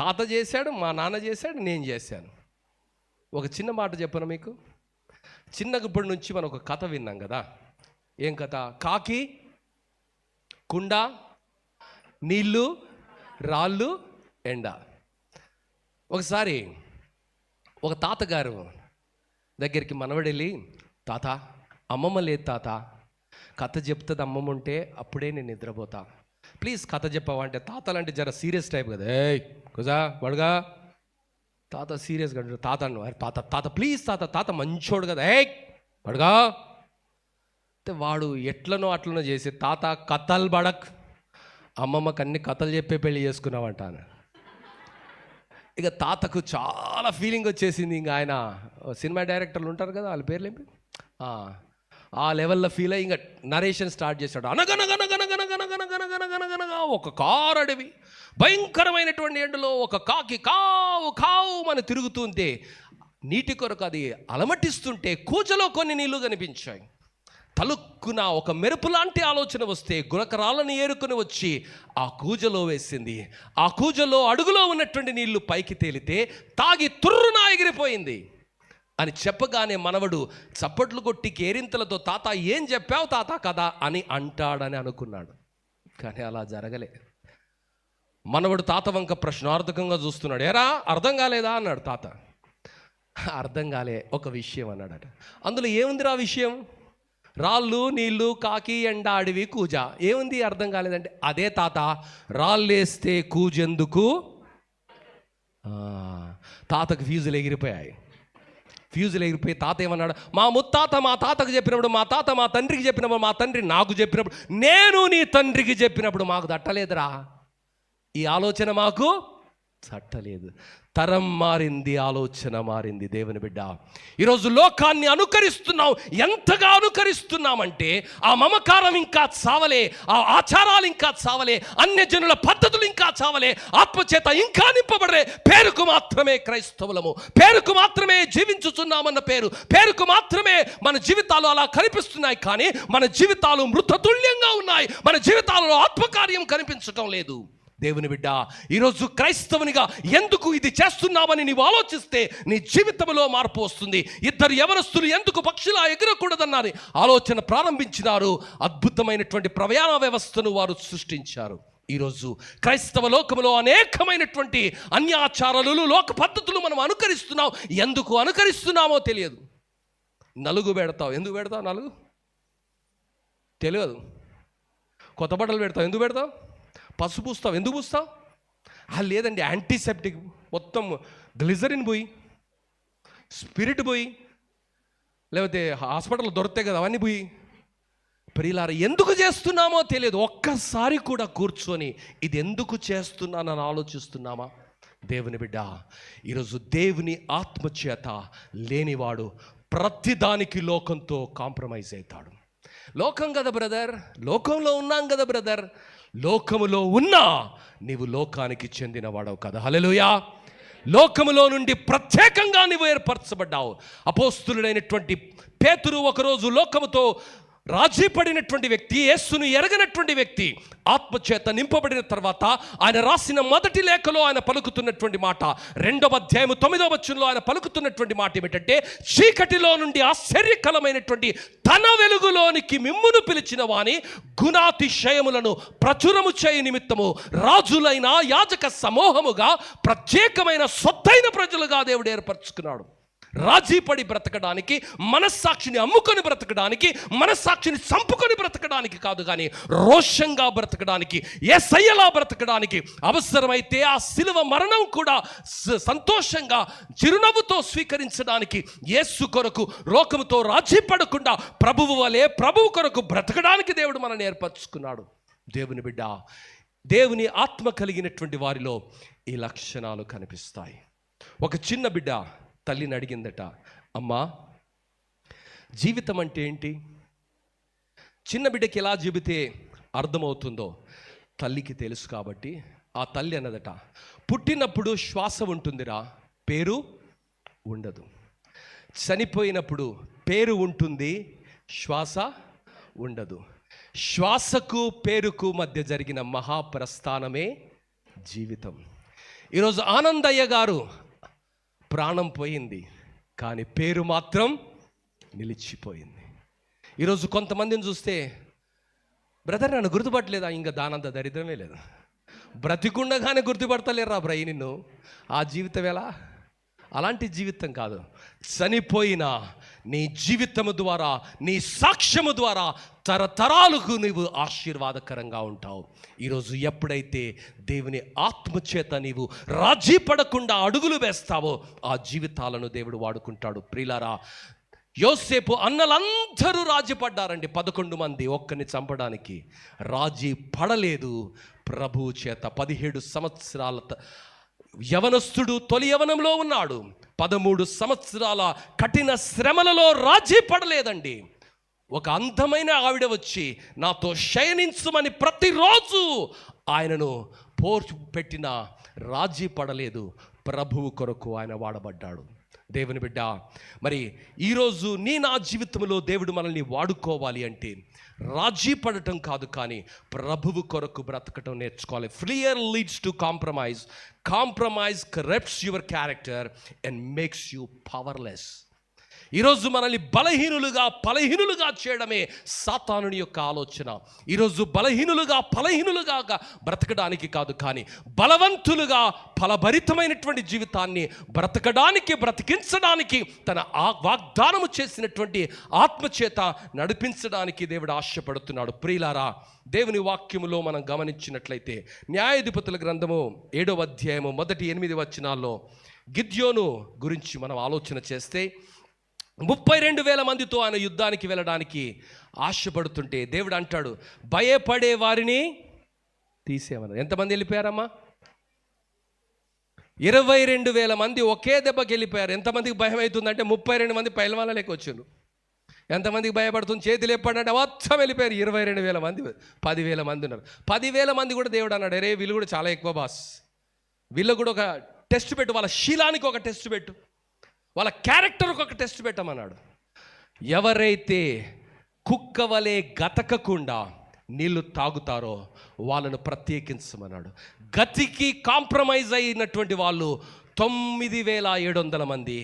తాత చేశాడు, మా నాన్న చేశాడు, నేను చేశాను. ఒక చిన్న మాట చెప్పను మీకు. చిన్నప్పటి నుంచి మనం ఒక కథ విన్నాం కదా. ఏం కథ? కాకి, కుండ, నీళ్ళు, రాళ్ళు, ఎండ. ఒకసారి ఒక తాతగారు దగ్గరికి మనవడెళ్ళి, తాత అమ్మమ్మ లేదు తాత, కథ చెప్తుంది అమ్మమ్మ ఉంటే అప్పుడే నేను నిద్రపోతా, ప్లీజ్ కథ చెప్పవా అంటే, తాతలంటే జర సీరియస్ టైప్ కదా, ఏయ్ కుజా వడుగా, తాత సీరియస్గా అంటాడు. తాత తాత ప్లీజ్ తాత, తాత మంచోడు కదా, ఏ పడగా. అంటే వాడు ఎట్లనో అట్లనో చేసి, తాత కథలు బడక్, అమ్మమ్మకి అన్ని కథలు చెప్పే పెళ్ళి చేసుకున్నావంట. ఇక తాతకు చాలా ఫీలింగ్ వచ్చేసింది. ఇంకా ఆయన సినిమా డైరెక్టర్లు ఉంటారు కదా, వాళ్ళ పేర్లు ఏమి, ఆ లెవెల్లో ఫీల్ అయ్యి ఇంకా నరేషన్ స్టార్ట్ చేశాడు. అనగనగనగనగనగనగనగనగనగనగనగా ఒక కారు అడవి, భయంకరమైనటువంటి ఎండలో ఒక కాకి కావు కావు అని తిరుగుతుంటే, నీటి కొరకు అది అలమటిస్తుంటే కూజలో కొన్ని నీళ్లు కనిపించాయి. తలుక్కున ఒక మెరుపు లాంటి ఆలోచన వస్తే గులకరాలను ఏరుకొని వచ్చి ఆ కూజలో వేసింది. ఆ కూజలో అడుగులో ఉన్నటువంటి నీళ్లు పైకి తేలితే తాగి తుర్రున ఎగిరిపోయింది అని చెప్పగానే మనవడు చప్పట్లు కొట్టి కేరింతలతో, తాత ఏం చెప్పావు తాత కదా అని అంటాడని అనుకున్నాడు. కానీ అలా జరగలే. మనవడు తాత వంక ప్రశ్నార్థకంగా చూస్తున్నాడు. ఏరా అర్థం కాలేదా అన్నాడు తాత. అర్థం కాలే, ఒక విషయం అన్నాడట. అందులో ఏముందిరా విషయం? రాళ్ళు నీళ్ళు కాకి ఎండ అడవి కూజ. ఏముంది అర్థం కాలేదంటే, అదే తాత రాళ్ళేస్తే కూజెందుకు. తాతకు ఫ్యూజులు ఎగిరిపోయాయి. ఫ్యూజులు ఎగిరిపోయి తాత ఏమన్నాడు, మా ముత్తాత మా తాతకు చెప్పినప్పుడు, మా తాత మా తండ్రికి చెప్పినప్పుడు, మా తండ్రి నాకు చెప్పినప్పుడు, నేను నీ తండ్రికి చెప్పినప్పుడు మాకు తట్టలేదురా. ఈ ఆలోచన మాకు తట్టలేదు. తరం మారింది, ఆలోచన మారింది. దేవుని బిడ్డ, ఈరోజు లోకాన్ని అనుకరిస్తున్నాం. ఎంతగా అనుకరిస్తున్నామంటే ఆ మమకారం ఇంకా చావలే, ఆ ఆచారాలు ఇంకా చావలే, అన్యజనుల పద్ధతులు ఇంకా చావలే, ఆత్మచేత ఇంకా నింపబడరే. పేరుకు మాత్రమే క్రైస్తవులము, పేరుకు మాత్రమే జీవించుతున్నామన్న పేరుకు మాత్రమే మన జీవితాలు అలా కనిపిస్తున్నాయి. కానీ మన జీవితాలు మృతతుల్యంగా ఉన్నాయి. మన జీవితాలలో ఆత్మకార్యం కనిపించటం లేదు. దేవుని బిడ్డ, ఈరోజు క్రైస్తవునిగా ఎందుకు ఇది చేస్తున్నామని నీవు ఆలోచిస్తే నీ జీవితంలో మార్పు వస్తుంది. ఇద్దరు యవనస్తులు ఎందుకు పక్షిలా ఎగరకూడదన్నది ఆలోచన ప్రారంభించినారు. అద్భుతమైనటువంటి ప్రయాణ వ్యవస్థను వారు సృష్టించారు. ఈరోజు క్రైస్తవ లోకములో అనేకమైనటువంటి అన్యాచారాలు, లోక పద్ధతులు మనం అనుకరిస్తున్నాం. ఎందుకు అనుకరిస్తున్నామో తెలియదు. నలుగు పెడతావు, ఎందుకు పెడతావు? నలుగు తెలియదు. కొత్త బట్టలు పెడతావు, ఎందుకు పెడతావు? పసుపు పూస్తావు, ఎందుకు పూస్తావు? లేదండి, యాంటీసెప్టిక్, మొత్తం గ్లిజరిన్ పోయి, స్పిరిట్ పోయి, లేకపోతే హాస్పిటల్లో దొరుకుతాయి కదా అవన్నీ పోయి. ప్రియులారా, ఎందుకు చేస్తున్నామో తెలియదు. ఒక్కసారి కూడా కూర్చొని ఇది ఎందుకు చేస్తున్నానని ఆలోచిస్తున్నామా? దేవుని బిడ్డ, ఈరోజు దేవుని ఆత్మచేత లేనివాడు ప్రతిదానికి లోకంతో కాంప్రమైజ్ అవుతాడు. లోకం కదా బ్రదర్, లోకంలో ఉన్నాం కదా బ్రదర్. లోకములో ఉన్నా నీవు లోకానికి చెందినవాడవు కదా. హల్లెలూయా. లోకములో నుండి ప్రత్యేకంగా నీవు ఏర్పరచబడ్డావు. అపోస్తులుడైనటువంటి పేతురు ఒకరోజు లోకముతో రాజీ పడినటువంటి వ్యక్తి, యేసును ఎరగనటువంటి వ్యక్తి, ఆత్మచేత నింపబడిన తర్వాత ఆయన రాసిన మొదటి లేఖలో ఆయన పలుకుతున్నటువంటి మాట, 2వ అధ్యాయము 9వ వచనంలో ఆయన పలుకుతున్నటువంటి మాట ఏమిటంటే, చీకటిలో నుండి ఆశ్చర్యకరమైనటువంటి తన వెలుగులోనికి మిమ్మును పిలిచిన వాని గుణాతిశయములను ప్రచురము చేయ నిమిత్తము రాజులైన యాజక సమూహముగా ప్రత్యేకమైన సొత్తైన ప్రజలుగా దేవుడు ఏర్పరచుకున్నాడు. రాజీపడి బ్రతకడానికి, మనస్సాక్షిని అమ్ముకొని బ్రతకడానికి, మనస్సాక్షిని చంపుకొని బ్రతకడానికి కాదు, కానీ రోషంగా బ్రతకడానికి, యేసయ్యలా బ్రతకడానికి, అవసరమైతే ఆ శిలువ మరణం కూడా సంతోషంగా చిరునవ్వుతో స్వీకరించడానికి, యేసు కొరకు లోకముతో రాజీ పడకుండా ప్రభువు వలె ప్రభువు కొరకు బ్రతకడానికి దేవుడు మనల్ని ఏర్పరచుకున్నాడు. దేవుని బిడ్డ, దేవుని ఆత్మ కలిగినటువంటి వారిలో ఈ లక్షణాలు కనిపిస్తాయి. ఒక చిన్న బిడ్డ తల్లిని అడిగిందట, అమ్మా జీవితం అంటే ఏంటి? చిన్న బిడ్డకి ఎలా చెబితే అర్థమవుతుందో తల్లికి తెలుసు. కాబట్టి ఆ తల్లి అన్నదట, పుట్టినప్పుడు శ్వాస ఉంటుందిరా, పేరు ఉండదు. చనిపోయినప్పుడు పేరు ఉంటుంది, శ్వాస ఉండదు. శ్వాసకు పేరుకు మధ్య జరిగిన మహాప్రస్థానమే జీవితం. ఈరోజు ఆనందయ్య గారు ప్రాణం పోయింది, కానీ పేరు మాత్రం నిలిచిపోయింది. ఈరోజు కొంతమందిని చూస్తే, బ్రదర్ నన్ను గుర్తుపట్టలేదా? ఇంకా దానంత దరిద్రమే లేదు. బ్రతికుండగానే గుర్తుపడతలేరా బ్రై నిన్ను? ఆ జీవితం ఎలా? అలాంటి జీవితం కాదు. చనిపోయిన నీ జీవితము ద్వారా, నీ సాక్ష్యము ద్వారా తరతరాలకు నీవు ఆశీర్వాదకరంగా ఉంటావు. ఈరోజు ఎప్పుడైతే దేవుని ఆత్మచేత నీవు రాజీ పడకుండా అడుగులు వేస్తావో ఆ జీవితాలను దేవుడు వాడుకుంటాడు. ప్రియులారా, యోసేపు అన్నలందరూ రాజీ పడ్డారండి, 11 మంది ఒక్కని చంపడానికి. రాజీ పడలేదు. ప్రభువు చేత 17 సంవత్సరాల యవనస్తుడు తొలి యవనంలో ఉన్నాడు. 13 సంవత్సరాల కఠిన శ్రమలలో రాజీ పడలేదండి. ఒక అందమైన ఆవిడ వచ్చి నాతో శయనించమని ప్రతిరోజు ఆయనను పెట్టిన రాజీ పడలేదు. ప్రభువు కొరకు ఆయన వాడబడ్డాడు. దేవుని బిడ్డ, మరి ఈరోజు నా జీవితంలో దేవుడు మనల్ని వాడుకోవాలి అంటే రాజీ పడటం కాదు, కానీ ప్రభువు కొరకు బ్రతకటం నేర్చుకోవాలి. Fear leads to compromise. Compromise corrupts your character and makes you powerless. ఈరోజు మనల్ని బలహీనులుగా చేయడమే సాతానుని యొక్క ఆలోచన. ఈరోజు బలహీనులుగా బ్రతకడానికి కాదు, కానీ బలవంతులుగా ఫలభరితమైనటువంటి జీవితాన్ని బ్రతికించడానికి తన వాగ్దానము చేసినటువంటి ఆత్మచేత నడిపించడానికి దేవుడు ఆశపడుతున్నాడు. ప్రియులారా, దేవుని వాక్యములో మనం గమనించినట్లయితే న్యాయాధిపతుల గ్రంథము 7వ అధ్యాయము 1-8 వచనాల్లో గిద్యోను గురించి మనం ఆలోచన చేస్తే 32,000 మందితో ఆయన యుద్ధానికి వెళ్ళడానికి ఆశపడుతుంటే దేవుడు అంటాడు, భయపడే వారిని తీసేమన్నారు. ఎంతమంది వెళ్ళిపోయారమ్మా? 22,000 మంది ఒకే దెబ్బకి వెళ్ళిపోయారు. ఎంతమందికి భయం అవుతుందంటే 32 మంది పైలవాళ్ళ లెక్క వచ్చారు. ఎంతమందికి భయపడుతుంది? చేతులు ఎప్పుడంటే మొత్తం వెళ్ళిపోయారు. 22,000 మంది, 10,000 మంది ఉన్నారు. 10,000 మంది కూడా దేవుడు అన్నాడు, అరే వీళ్ళు కూడా చాలా ఎక్కువ బాస్, వీళ్ళు కూడా ఒక టెస్ట్ పెట్టు, వాళ్ళ శీలానికి ఒక టెస్ట్ పెట్టు, వాళ్ళ క్యారెక్టర్కి ఒక టెస్ట్ పెట్టమన్నాడు. ఎవరైతే కుక్క వలె గతకకుండా నీళ్లు తాగుతారో వాళ్ళను ప్రత్యేకించమన్నాడు. గతికి కాంప్రమైజ్ అయినటువంటి వాళ్ళు 9,700 మంది,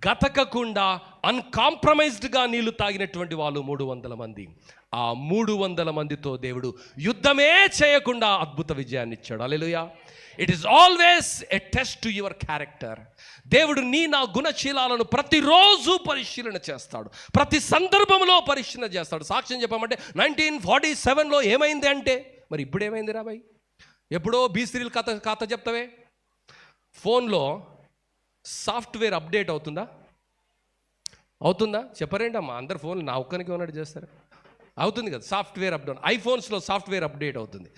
గతకకుండా అన్కాంప్రమైజ్డ్గా నీళ్లు తాగినటువంటి వాళ్ళు 300 మంది. ఆ 300 మందితో దేవుడు యుద్ధమే చేయకుండా అద్భుత విజయాన్ని ఇచ్చాడు. హల్లెలూయా. It is always a test to your character. దేవుడు నా గుణశీలాలను ప్రతిరోజు పరిశీలన చేస్తాడు, ప్రతి సందర్భంలో పరిశీలన చేస్తాడు. సాక్ష్యం చెప్పమంటే 1947లో ఏమైంది అంటే, మరి ఇప్పుడు ఏమైంది రాబాయ్? ఎప్పుడో బీసీలు కథ చెప్తావే. ఫోన్లో సాఫ్ట్వేర్ అప్డేట్ అవుతుందా చెప్పరేంటి అమ్మా? అందరు ఫోన్లు నా ఒక్కరికి ఉన్నట్టు చేస్తారు. అవుతుంది కదా సాఫ్ట్వేర్ అప్డేట్. ఐఫోన్స్లో సాఫ్ట్వేర్ అప్డేట్ అవుతుంది.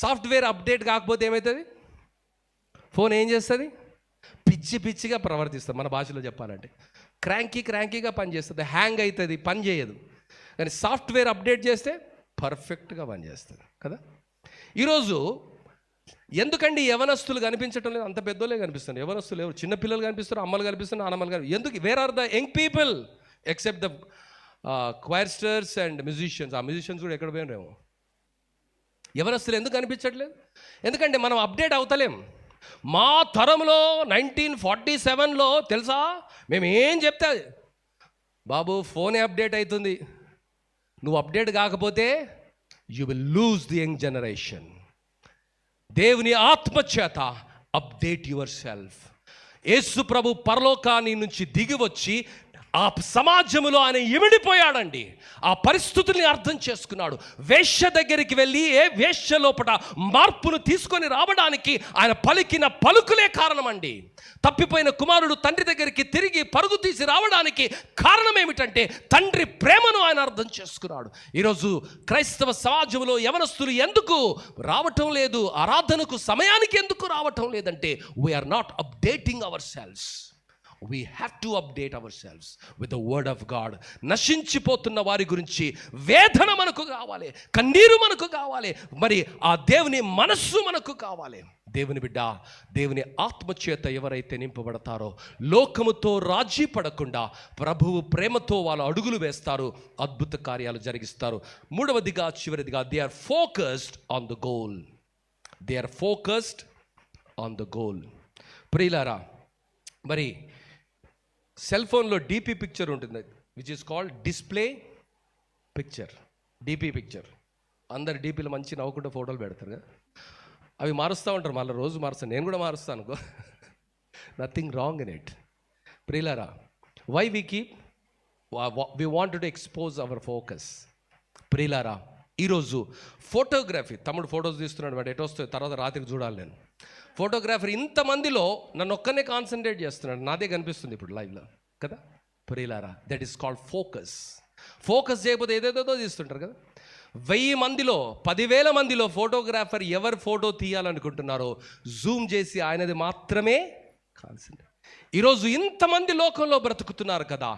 సాఫ్ట్వేర్ అప్డేట్ కాకపోతే ఏమవుతుంది? ఫోన్ ఏం చేస్తుంది? పిచ్చిగా ప్రవర్తిస్తుంది. మన భాషలో చెప్పాలంటే క్రాంకీగా పనిచేస్తుంది, హ్యాంగ్ అవుతుంది, పని చేయదు. కానీ సాఫ్ట్వేర్ అప్డేట్ చేస్తే పర్ఫెక్ట్గా పనిచేస్తుంది కదా. ఈరోజు ఎందుకండి యవనస్తులు కనిపించటం లేదు? అంత పెద్దోళ్ళే కనిపిస్తున్నారు. యవనస్తులు ఎవరు? చిన్నపిల్లలు కనిపిస్తారు, అమ్మలు కనిపిస్తున్నారు, నాన్నమ్మలు కనిపిస్తారు. ఎందుకు? Where are the young people except the choristers and musicians. ఆ మ్యూజిషియన్స్ కూడా ఎక్కడ పోయినారేమో. యవనస్తులు ఎందుకు కనిపించట్లేదు? ఎందుకంటే మనం అప్డేట్ అవుతలేం. మా తరంలో 1947లో తెలుసా, మేము ఏం చెప్తే బాబు ఫోనే అప్డేట్ అవుతుంది, నువ్వు అప్డేట్ కాకపోతే you will lose the young generation. దేవుని ఆత్మచేత అప్డేట్ యువర్ సెల్ఫ్. యేసు ప్రభు పరలోకాన్ని నుంచి దిగి వచ్చి ఆ సమాజంలో ఆయన ఇమిడిపోయాడండి. ఆ పరిస్థితుల్ని అర్థం చేసుకున్నాడు. వేశ్య దగ్గరికి వెళ్ళి ఏ వేశ్య లోపల మార్పును తీసుకొని రావడానికి ఆయన పలికిన పలుకులే కారణమండి. తప్పిపోయిన కుమారుడు తండ్రి దగ్గరికి తిరిగి పరుగు తీసి రావడానికి కారణం ఏమిటంటే తండ్రి ప్రేమను ఆయన అర్థం చేసుకున్నాడు. ఈరోజు క్రైస్తవ సమాజంలో యవనస్తులు ఎందుకు రావటం లేదు? ఆరాధనకు సమయానికి ఎందుకు రావటం లేదంటే we're not updating ourselves. We have to update ourselves with the word of God. నశించిపోతున్న వారి గురించి వేదన మనకు కావాలి, కన్నీరు మనకు కావాలి, మరి ఆ దేవుని మనస్సు మనకు కావాలి. దేవుని బిడ్డ, దేవుని ఆత్మచేత ఎవరైతే నింపబడతారో లోకముతో రాజీ పడకుండా ప్రభువు ప్రేమతో వాళ్ళు అడుగులు వేస్తారు, అద్భుత కార్యాలు జరిగిస్తారు. మూడవదిగా చివరిదిగా they are focused on the goal. They are focused on the goal. ప్రియులారా, మరి సెల్ ఫోన్లో డీపీ పిక్చర్ ఉంటుంది, which is called display picture. DP picture అందరు డీపీలు మంచి నవ్వుకుంటూ ఫోటోలు పెడతారు కదా, అవి మారుస్తూ ఉంటారు, మళ్ళీ రోజు మారుస్తాను, నేను కూడా మారుస్తాను అనుకో. Nothing wrong in it. ప్రియులారా, why we want to expose our focus. ప్రియులారా, ఈరోజు ఫోటోగ్రఫీ, తమ్ముడు ఫొటోస్ తీస్తున్నాడు, వాడు ఎటు వస్తుంది తర్వాత రాత్రికి చూడాలి. నేను ఫోటోగ్రాఫర్ ఇంతమందిలో నన్ను ఒక్కనే కాన్సన్ట్రేట్ చేస్తున్నాడు, నాదే కనిపిస్తుంది ఇప్పుడు లైవ్లో కదా. ప్రియులారా, that is called focus. Focus చేయకపోతే ఏదేదో తీస్తుంటారు కదా. 1000 మందిలో 10,000 మందిలో ఫోటోగ్రాఫర్ ఎవరు ఫోటో తీయాలనుకుంటున్నారో జూమ్ చేసి ఆయనది మాత్రమే కాన్సన్ట్రేట్. ఈరోజు ఇంతమంది లోకంలో బ్రతుకుతున్నారు కదా,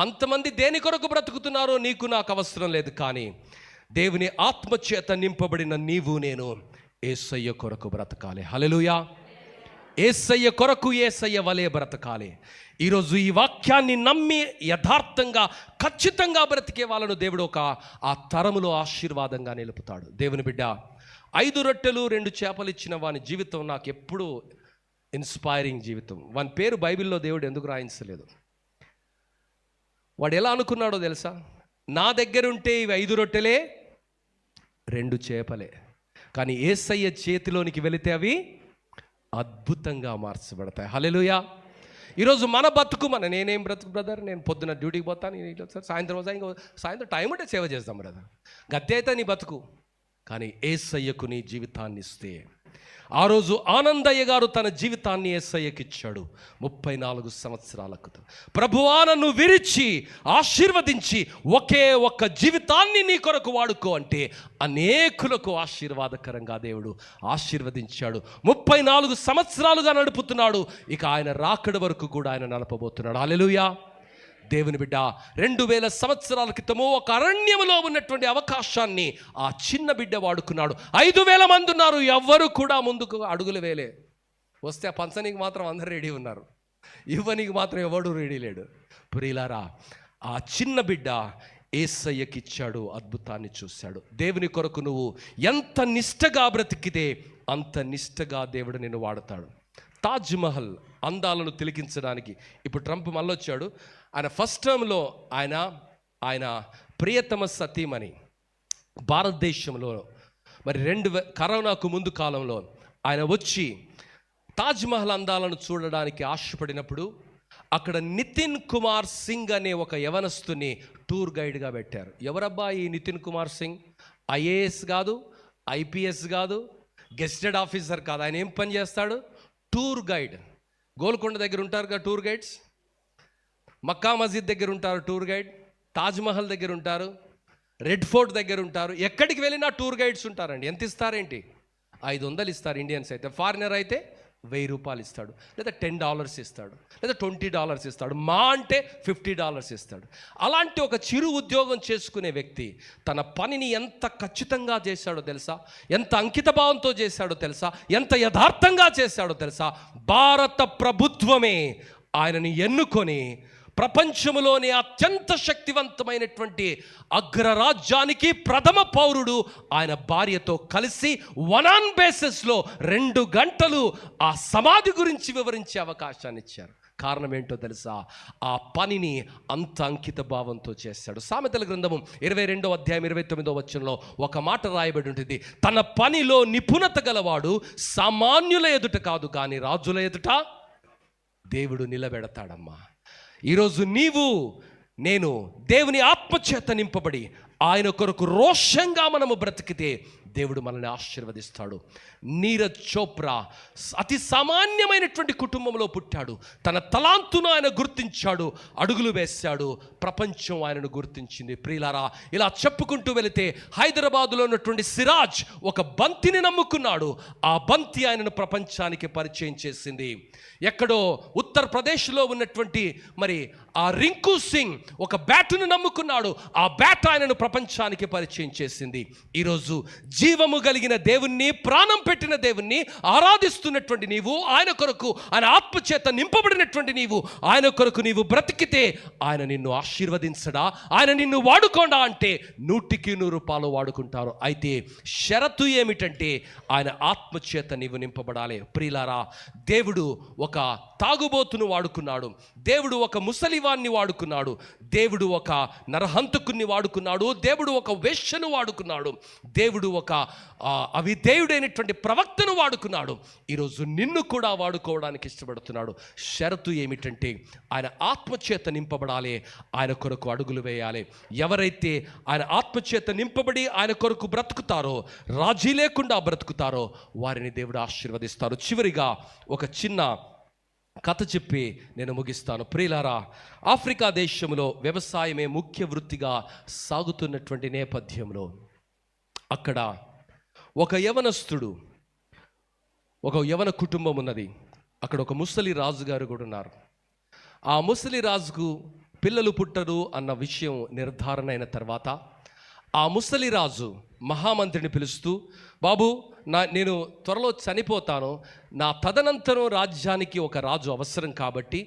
అంతమంది దేని కొరకు బ్రతుకుతున్నారో నీకు నాకు అవసరం లేదు. కానీ దేవుని ఆత్మచేత నింపబడిన నీవు నేను యేసయ్య కొరకు బ్రతకాలి. హల్లెలూయా. యేసయ్య కొరకు యేసయ్య వలె బ్రతకాలి. ఈరోజు ఈ వాక్యాన్ని నమ్మి యథార్థంగా ఖచ్చితంగా బ్రతికే వాళ్ళను దేవుడు ఆ తరములో ఆశీర్వాదంగా నిలుపుతాడు. దేవుని బిడ్డ, 5 రొట్టెలు 2 చేపలు ఇచ్చిన వాని జీవితం నాకు ఎప్పుడూ ఇన్స్పైరింగ్ జీవితం. వాని పేరు బైబిల్లో దేవుడు ఎందుకు రాయించలేదు? వాడు ఎలా అనుకున్నాడో తెలుసా? నా దగ్గరుంటే ఇవి 5 రొట్టెలే 2 చేపలే, కానీ యేసయ్య చేతిలోనికి వెళితే అవి అద్భుతంగా మార్చబడతాయి. హల్లెలూయా. ఈరోజు మన బతుకు నేనేం బ్రతుకు బ్రదర్, నేను పొద్దున డ్యూటీకి పోతాను, సాయంత్రం టైం ఉంటే సేవ చేస్తాం బ్రదర్, గద్దె అయితే నీ బతుకు. కానీ యేసయ్యకు నీ జీవితాన్ని ఇస్తే, ఆ రోజు ఆనందయ్య గారు తన జీవితాన్ని యేసయ్యకి ఇచ్చాడు 34 సంవత్సరాల క్రితం. ప్రభువా నన్ను విరిచి ఆశీర్వదించి ఒకే ఒక్క జీవితాన్ని నీ కొరకు వాడుకో అంటే అనేకులకు ఆశీర్వాదకరంగా దేవుడు ఆశీర్వదించాడు. 34 సంవత్సరాలుగా నడుపుతున్నాడు. ఇక ఆయన రాకడ వరకు కూడా ఆయన నడపబోతున్నాడు. హల్లెలూయా. దేవుని బిడ్డ, 2000 సంవత్సరాల క్రితము ఒక అరణ్యములో ఉన్నటువంటి అవకాశాన్ని ఆ చిన్న బిడ్డ వాడుకున్నాడు. 5000 మంది ఉన్నారు, ఎవ్వరు కూడా ముందుకు అడుగులు వేలే. వస్తే ఆ పంచనీకి మాత్రం అందరు రెడీ ఉన్నారు, ఇవ్వనికి మాత్రం ఎవడు రెడీ లేడు. ప్రియులారా, ఆ చిన్న బిడ్డ యేసయ్యకి ఇచ్చాడు, అద్భుతాన్ని చూశాడు. దేవుని కొరకు నువ్వు ఎంత నిష్టగా బ్రతికితే అంత నిష్టగా దేవుడు నిన్ను వాడతాడు. తాజ్మహల్ అందాలను తిలకించడానికి ఇప్పుడు ట్రంప్ మళ్ళొచ్చాడు. ఆయన ఫస్ట్ టర్మ్లో ఆయన ప్రియతమ సతీమణి భారతదేశంలో మరి కరోనాకు ముందు కాలంలో ఆయన వచ్చి తాజ్మహల్ అందాలను చూడడానికి ఆశపడినప్పుడు అక్కడ నితిన్ కుమార్ సింగ్ అనే ఒక యవనస్తుని టూర్ గైడ్గా పెట్టారు. ఎవరబ్బా ఈ నితిన్ కుమార్ సింగ్? ఐఏఎస్ కాదు, ఐపీఎస్ కాదు, గెస్టెడ్ ఆఫీసర్ కాదు. ఆయన ఏం పని చేస్తాడు? Tour guide. గోల్కొండ దగ్గర ఉంటారు కదా టూర్ గైడ్స్, మక్కా మస్జిద్ దగ్గర ఉంటారు టూర్ గైడ్, తాజ్మహల్ దగ్గర ఉంటారు, రెడ్ ఫోర్ట్ దగ్గర ఉంటారు. ఎక్కడికి వెళ్ళినా టూర్ గైడ్స్ ఉంటారండి. ఎంత ఇస్తారేంటి? 500 ఇస్తారు ఇండియన్స్ అయితే. ఫారినర్ అయితే 1000 రూపాయలు ఇస్తాడు, లేదా $10 ఇస్తాడు, లేదా $20 ఇస్తాడు, మా అంటే $50 ఇస్తాడు. అలాంటి ఒక చిరు ఉద్యోగం చేసుకునే వ్యక్తి తన పనిని ఎంత ఖచ్చితంగా చేశాడో తెలుసా? ఎంత అంకిత భావంతో చేశాడో తెలుసా? ఎంత యథార్థంగా చేశాడో తెలుసా? భారత ప్రభుత్వమే ఆయనని ఎన్నుకొని ప్రపంచంలోని అత్యంత శక్తివంతమైనటువంటి అగ్రరాజ్యానికి ప్రథమ పౌరుడు ఆయన భార్యతో కలిసి వన్ ఆన్ బేసిస్లో 2 గంటలు ఆ సమాధి గురించి వివరించే అవకాశాన్ని ఇచ్చారు. కారణం ఏంటో తెలుసా? ఆ పనిని అంత అంకిత భావంతో చేశాడు. సామెతల గ్రంథము 22వ అధ్యాయం 29వ వచనంలో ఒక మాట రాయబడి ఉంటుంది, తన పనిలో నిపుణత గలవాడు సామాన్యుల ఎదుట కాదు కానీ రాజుల ఎదుట దేవుడు నిలబెడతాడమ్మా. ఈరోజు నేను దేవుని ఆత్మచేత నింపబడి ఆయన కొరకు రోషంగా మనము బ్రతికితే దేవుడు మనల్ని ఆశీర్వదిస్తాడు. నీరజ్ చోప్రా అతి సామాన్యమైనటువంటి కుటుంబంలో పుట్టాడు. తన తలాంతును ఆయన గుర్తించాడు, అడుగులు వేశాడు, ప్రపంచం ఆయనను గుర్తించింది. ప్రియులారా, ఇలా చెప్పుకుంటూ వెళితే హైదరాబాదులో ఉన్నటువంటి సిరాజ్ ఒక బంతిని నమ్ముకున్నాడు. ఆ బంతి ఆయనను ప్రపంచానికి పరిచయం చేసింది. ఎక్కడో ఉత్తరప్రదేశ్లో ఉన్నటువంటి మరి ఆ రింకు సింగ్ ఒక బ్యాటును నమ్ముకున్నాడు. ఆ బ్యాట్ ఆయనను ప్రపంచానికి పరిచయం చేసింది. ఈరోజు జీవము కలిగిన దేవుణ్ణి, ప్రాణం పెట్టిన దేవుణ్ణి ఆరాధిస్తున్నటువంటి నీవు, ఆయన కొరకు ఆయన ఆత్మచేత నింపబడినటువంటి నీవు, ఆయన కొరకు నీవు బ్రతికితే ఆయన నిన్ను ఆశీర్వదించడా? ఆయన నిన్ను వాడుకోండా అంటే 100కి 100 రూపాయలు వాడుకుంటారు. అయితే షరతు ఏమిటంటే ఆయన ఆత్మచేత నీవు నింపబడాలి. ప్రియులారా, దేవుడు ఒక తాగుబోతును వాడుకున్నాడు, దేవుడు ఒక ముసలివాన్ని వాడుకున్నాడు, దేవుడు ఒక నరహంతకుని వాడుకున్నాడు, దేవుడు ఒక వేశ్యను వాడుకున్నాడు, దేవుడు ఒక అవిధేయుడైనటువంటి ప్రవక్తను వాడుకున్నాడు. ఈరోజు నిన్ను కూడా వాడుకోవడానికి ఇష్టపడుతున్నాడు. షరతు ఏమిటంటే ఆయన ఆత్మచేత నింపబడాలి, ఆయన కొరకు అడుగులు వేయాలి. ఎవరైతే ఆయన ఆత్మచేత నింపబడి ఆయన కొరకు బ్రతుకుతారో, రాజీ లేకుండా బ్రతుకుతారో వారిని దేవుడు ఆశీర్వదిస్తారు. చివరిగా ఒక చిన్న కథ చెప్పి నేను ముగిస్తాను. ప్రియులారా, ఆఫ్రికా దేశంలో వ్యవసాయమే ముఖ్య వృత్తిగా సాగుతున్నటువంటి నేపథ్యంలో అక్కడ ఒక యవన కుటుంబం ఉన్నది. అక్కడ ఒక ముసలి రాజు గారు కూడా ఉన్నారు. ఆ ముసలి రాజుకు పిల్లలు పుట్టరు అన్న విషయం నిర్ధారణ అయిన తర్వాత ఆ ముసలి రాజు మహామంత్రిని పిలుస్తూ, బాబు, నేను త్వరలో చనిపోతాను, నా తదనంతరం రాజ్యానికి ఒక రాజు అవసరం కాబట్టి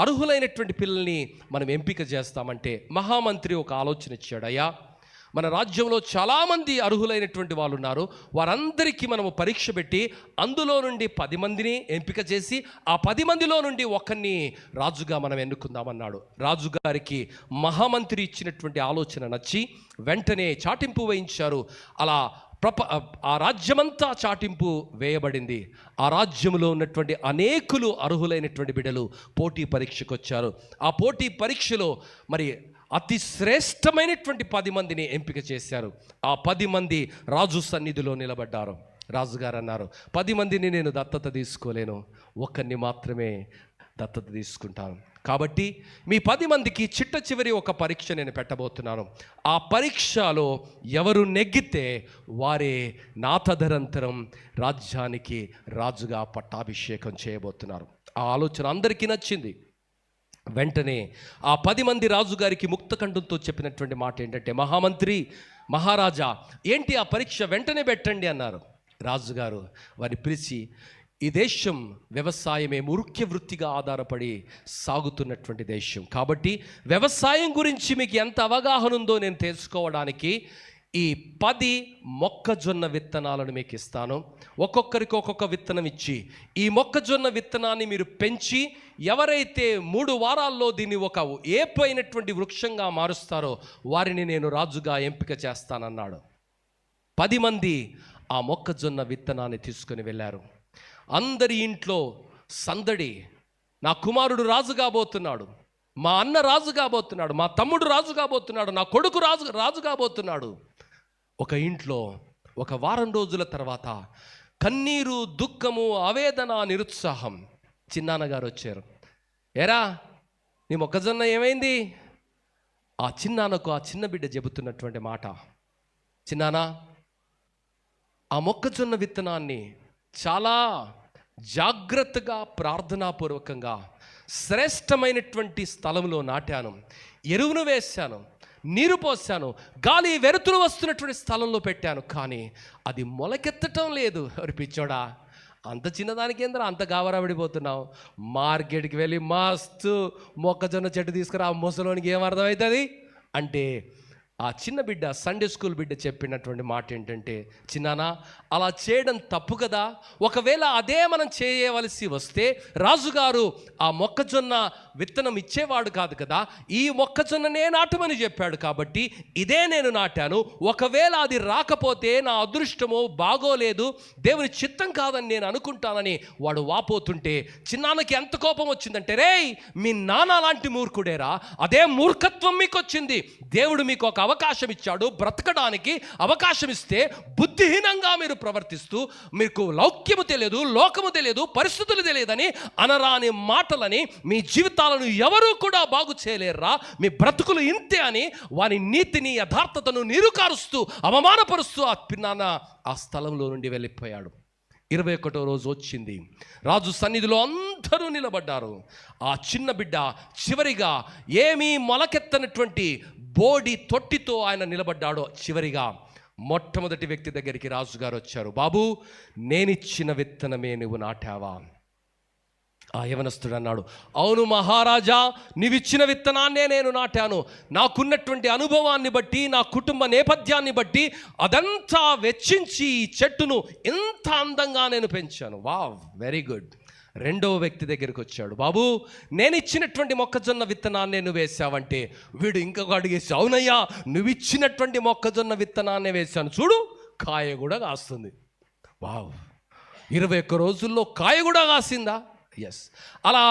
అర్హులైనటువంటి పిల్లల్ని మనం ఎంపిక చేస్తామంటే మహామంత్రి ఒక ఆలోచన ఇచ్చాడు. అయ్యా, మన రాజ్యంలో చాలామంది అర్హులైనటువంటి వాళ్ళు ఉన్నారు. వారందరికీ మనము పరీక్ష పెట్టి అందులో నుండి 10 మందిని ఎంపిక చేసి ఆ 10 మందిలో నుండి ఒకరిని రాజుగా మనం ఎన్నుకుందామన్నాడు. రాజుగారికి మహామంత్రి ఇచ్చినటువంటి ఆలోచన నచ్చి వెంటనే చాటింపు వేయించారు. అలా ఆ రాజ్యమంతా చాటింపు వేయబడింది. ఆ రాజ్యంలో ఉన్నటువంటి అనేకులు అర్హులైనటువంటి బిడ్డలు పోటీ పరీక్షకు వచ్చారు. ఆ పోటీ పరీక్షలో మరి అతి శ్రేష్టమైనటువంటి 10 మందిని ఎంపిక చేశారు. ఆ 10 మంది రాజు సన్నిధిలో నిలబడ్డారు. రాజుగారు అన్నారు, 10 మందిని నేను దత్తత తీసుకోలేను, ఒక్కరిని మాత్రమే దత్తత తీసుకుంటాను. కాబట్టి మీ 10 మందికి చిట్ట చివరి ఒక పరీక్ష నేను పెట్టబోతున్నాను. ఆ పరీక్షలో ఎవరు నెగ్గితే వారే నా తదనంతరం రాజ్యానికి రాజుగా పట్టాభిషేకం చేయబోతున్నారు. ఆ ఆలోచన అందరికీ నచ్చింది. వెంటనే ఆ 10 మంది రాజుగారికి ముక్తకంఠంతో చెప్పినటువంటి మాట ఏంటంటే, మహామంత్రి, మహారాజా, ఏంటి ఆ పరీక్ష వెంటనే పెట్టండి అన్నారు. రాజుగారు వారిని పిలిచి, ఈ దేశం వ్యవసాయమే ముఖ్య వృత్తిగా ఆధారపడి సాగుతున్నటువంటి దేశం కాబట్టి వ్యవసాయం గురించి మీకు ఎంత అవగాహన ఉందో నేను తెలుసుకోవడానికి ఈ 10 మొక్కజొన్న విత్తనాలను మీకు ఇస్తాను. ఒక్కొక్కరికి ఒక్కొక్క విత్తనం ఇచ్చి ఈ మొక్కజొన్న విత్తనాన్ని మీరు పెంచి ఎవరైతే 3 వారాల్లో దీన్ని ఒక ఏపైనటువంటి వృక్షంగా మారుస్తారో వారిని నేను రాజుగా ఎంపిక చేస్తానన్నాడు. 10 మంది ఆ మొక్కజొన్న విత్తనాన్ని తీసుకొని వెళ్ళారు. అందరి ఇంట్లో సందడి. నా కుమారుడు రాజు కాబోతున్నాడు, మా అన్న రాజు కాబోతున్నాడు, మా తమ్ముడు రాజు కాబోతున్నాడు, నా కొడుకు రాజు కాబోతున్నాడు. ఒక ఇంట్లో ఒక వారం రోజుల తర్వాత కన్నీరు, దుఃఖము, ఆవేదన, నిరుత్సాహం. చిన్నాన్నగారు వచ్చారు. ఎరా నీ మొక్కజొన్న ఏమైంది? ఆ చిన్నాన్నకు ఆ చిన్న బిడ్డ చెబుతున్నటువంటి మాట, చిన్నానా, ఆ మొక్కజొన్న విత్తనాన్ని చాలా జాగ్రత్తగా ప్రార్థనాపూర్వకంగా శ్రేష్టమైనటువంటి స్థలంలో నాటాను, ఎరువును వేశాను, నీరు పోసాను, గాలి వెలుతురు వస్తున్నటువంటి స్థలంలో పెట్టాను, కానీ అది మొలకెత్తటం లేదు. ఎవరి పిచ్చోడా, అంత చిన్నదానికి ఏంద్రా అంత గాబరాబడిపోతున్నావు? మార్కెట్కి వెళ్ళి మస్తు మొక్కజొన్న చెట్టు తీసుకురా, ఆ ముసలోనికి ఏం అర్థమవుతుంది అంటే ఆ చిన్న బిడ్డ, సండే స్కూల్ బిడ్డ చెప్పినటువంటి మాట ఏంటంటే, చిన్నానా అలా చేయడం తప్పు కదా, ఒకవేళ అదే మనం చేయవలసి వస్తే రాజుగారు ఆ మొక్కజొన్న విత్తనం ఇచ్చేవాడు కాదు కదా, ఈ మొక్కజొన్ననే నాటమని చెప్పాడు కాబట్టి ఇదే నేను నాటాను. ఒకవేళ అది రాకపోతే నా అదృష్టమో బాగోలేదు, దేవుని చిత్తం కాదని నేను అనుకుంటానని వాడు వాపోతుంటే చిన్నాన్నకి ఎంత కోపం వచ్చిందంటే, రేయ్ మీ నాన్న లాంటి మూర్ఖుడేరా, అదే మూర్ఖత్వం మీకు వచ్చింది. దేవుడు మీకు ఒక అవకాశం ఇచ్చాడు, బ్రతకడానికి అవకాశం ఇస్తే బుద్ధిహీనంగా మీరు ప్రవర్తిస్తూ మీకు లౌక్యము తెలియదు, లోకము తెలియదు, పరిస్థితులు తెలియదని అనరాని మాటలని మీ జీవితాలను ఎవరూ కూడా బాగు చేయలేరురా, మీ బ్రతుకులు ఇంతే అని వారి నీతిని, యథార్థతను నీరుకారుస్తూ అవమానపరుస్తూ ఆ పిన్నాన్న ఆ స్థలంలో నుండి వెళ్ళిపోయాడు. 21వ రోజు వచ్చింది. రాజు సన్నిధిలో అందరూ నిలబడ్డారు. ఆ చిన్న బిడ్డ చివరిగా ఏమీ మొలకెత్తనటువంటి బోడి తొట్టితో ఆయన నిలబడ్డాడో. చివరిగా మొట్టమొదటి వ్యక్తి దగ్గరికి రాజుగారు వచ్చారు. బాబు, నేనిచ్చిన విత్తనమే నువ్వు నాటావా? ఆ యవనస్తుడు అన్నాడు, అవును మహారాజా, నీవిచ్చిన విత్తనాన్నే నేను నాటాను. నాకున్నటువంటి అనుభవాన్ని బట్టి, నా కుటుంబ నేపథ్యాన్ని బట్టి అదంతా వెచ్చించి ఈ చెట్టును ఇంత అందంగా నేను పెంచాను. Wow, very good. రెండవ వ్యక్తి దగ్గరికి వచ్చాడు. బాబు, నేను ఇచ్చినటువంటి మొక్కజొన్న విత్తనాన్ని నువ్వు వేసావంటే వీడు ఇంకొక అడిగేసి, అవునయ్యా నువ్వు ఇచ్చినటువంటి మొక్కజొన్న విత్తనాన్నే వేశాను, చూడు కాయ కూడా కాస్తుంది. వావ్, 21 రోజుల్లో కాయ కూడా కాసిందా? ఎస్. అలా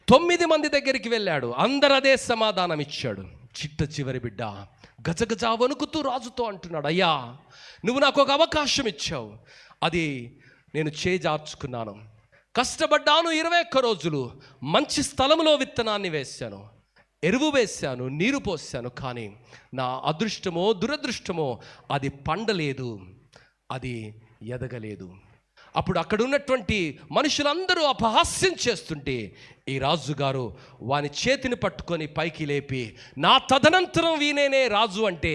9 మంది దగ్గరికి వెళ్ళాడు. అందరు అదే సమాధానం ఇచ్చాడు. చిట్ట చివరి బిడ్డ గజగజ వణుకుతూ రాజుతో అంటున్నాడు, అయ్యా నువ్వు నాకు ఒక అవకాశం ఇచ్చావు, అది నేను చేజార్చుకున్నాను. కష్టపడ్డాను 21 రోజులు, మంచి స్థలంలో విత్తనాన్ని వేశాను, ఎరువు వేశాను, నీరు పోసాను, కానీ నా అదృష్టమో దురదృష్టమో అది పండలేదు, అది ఎదగలేదు. అప్పుడు అక్కడ ఉన్నటువంటి మనుషులందరూ అపహాస్యం చేస్తుంటే ఈ రాజుగారు వాని చేతిని పట్టుకొని పైకి లేపి, నా తదనంతరం వీనేనే రాజు అంటే,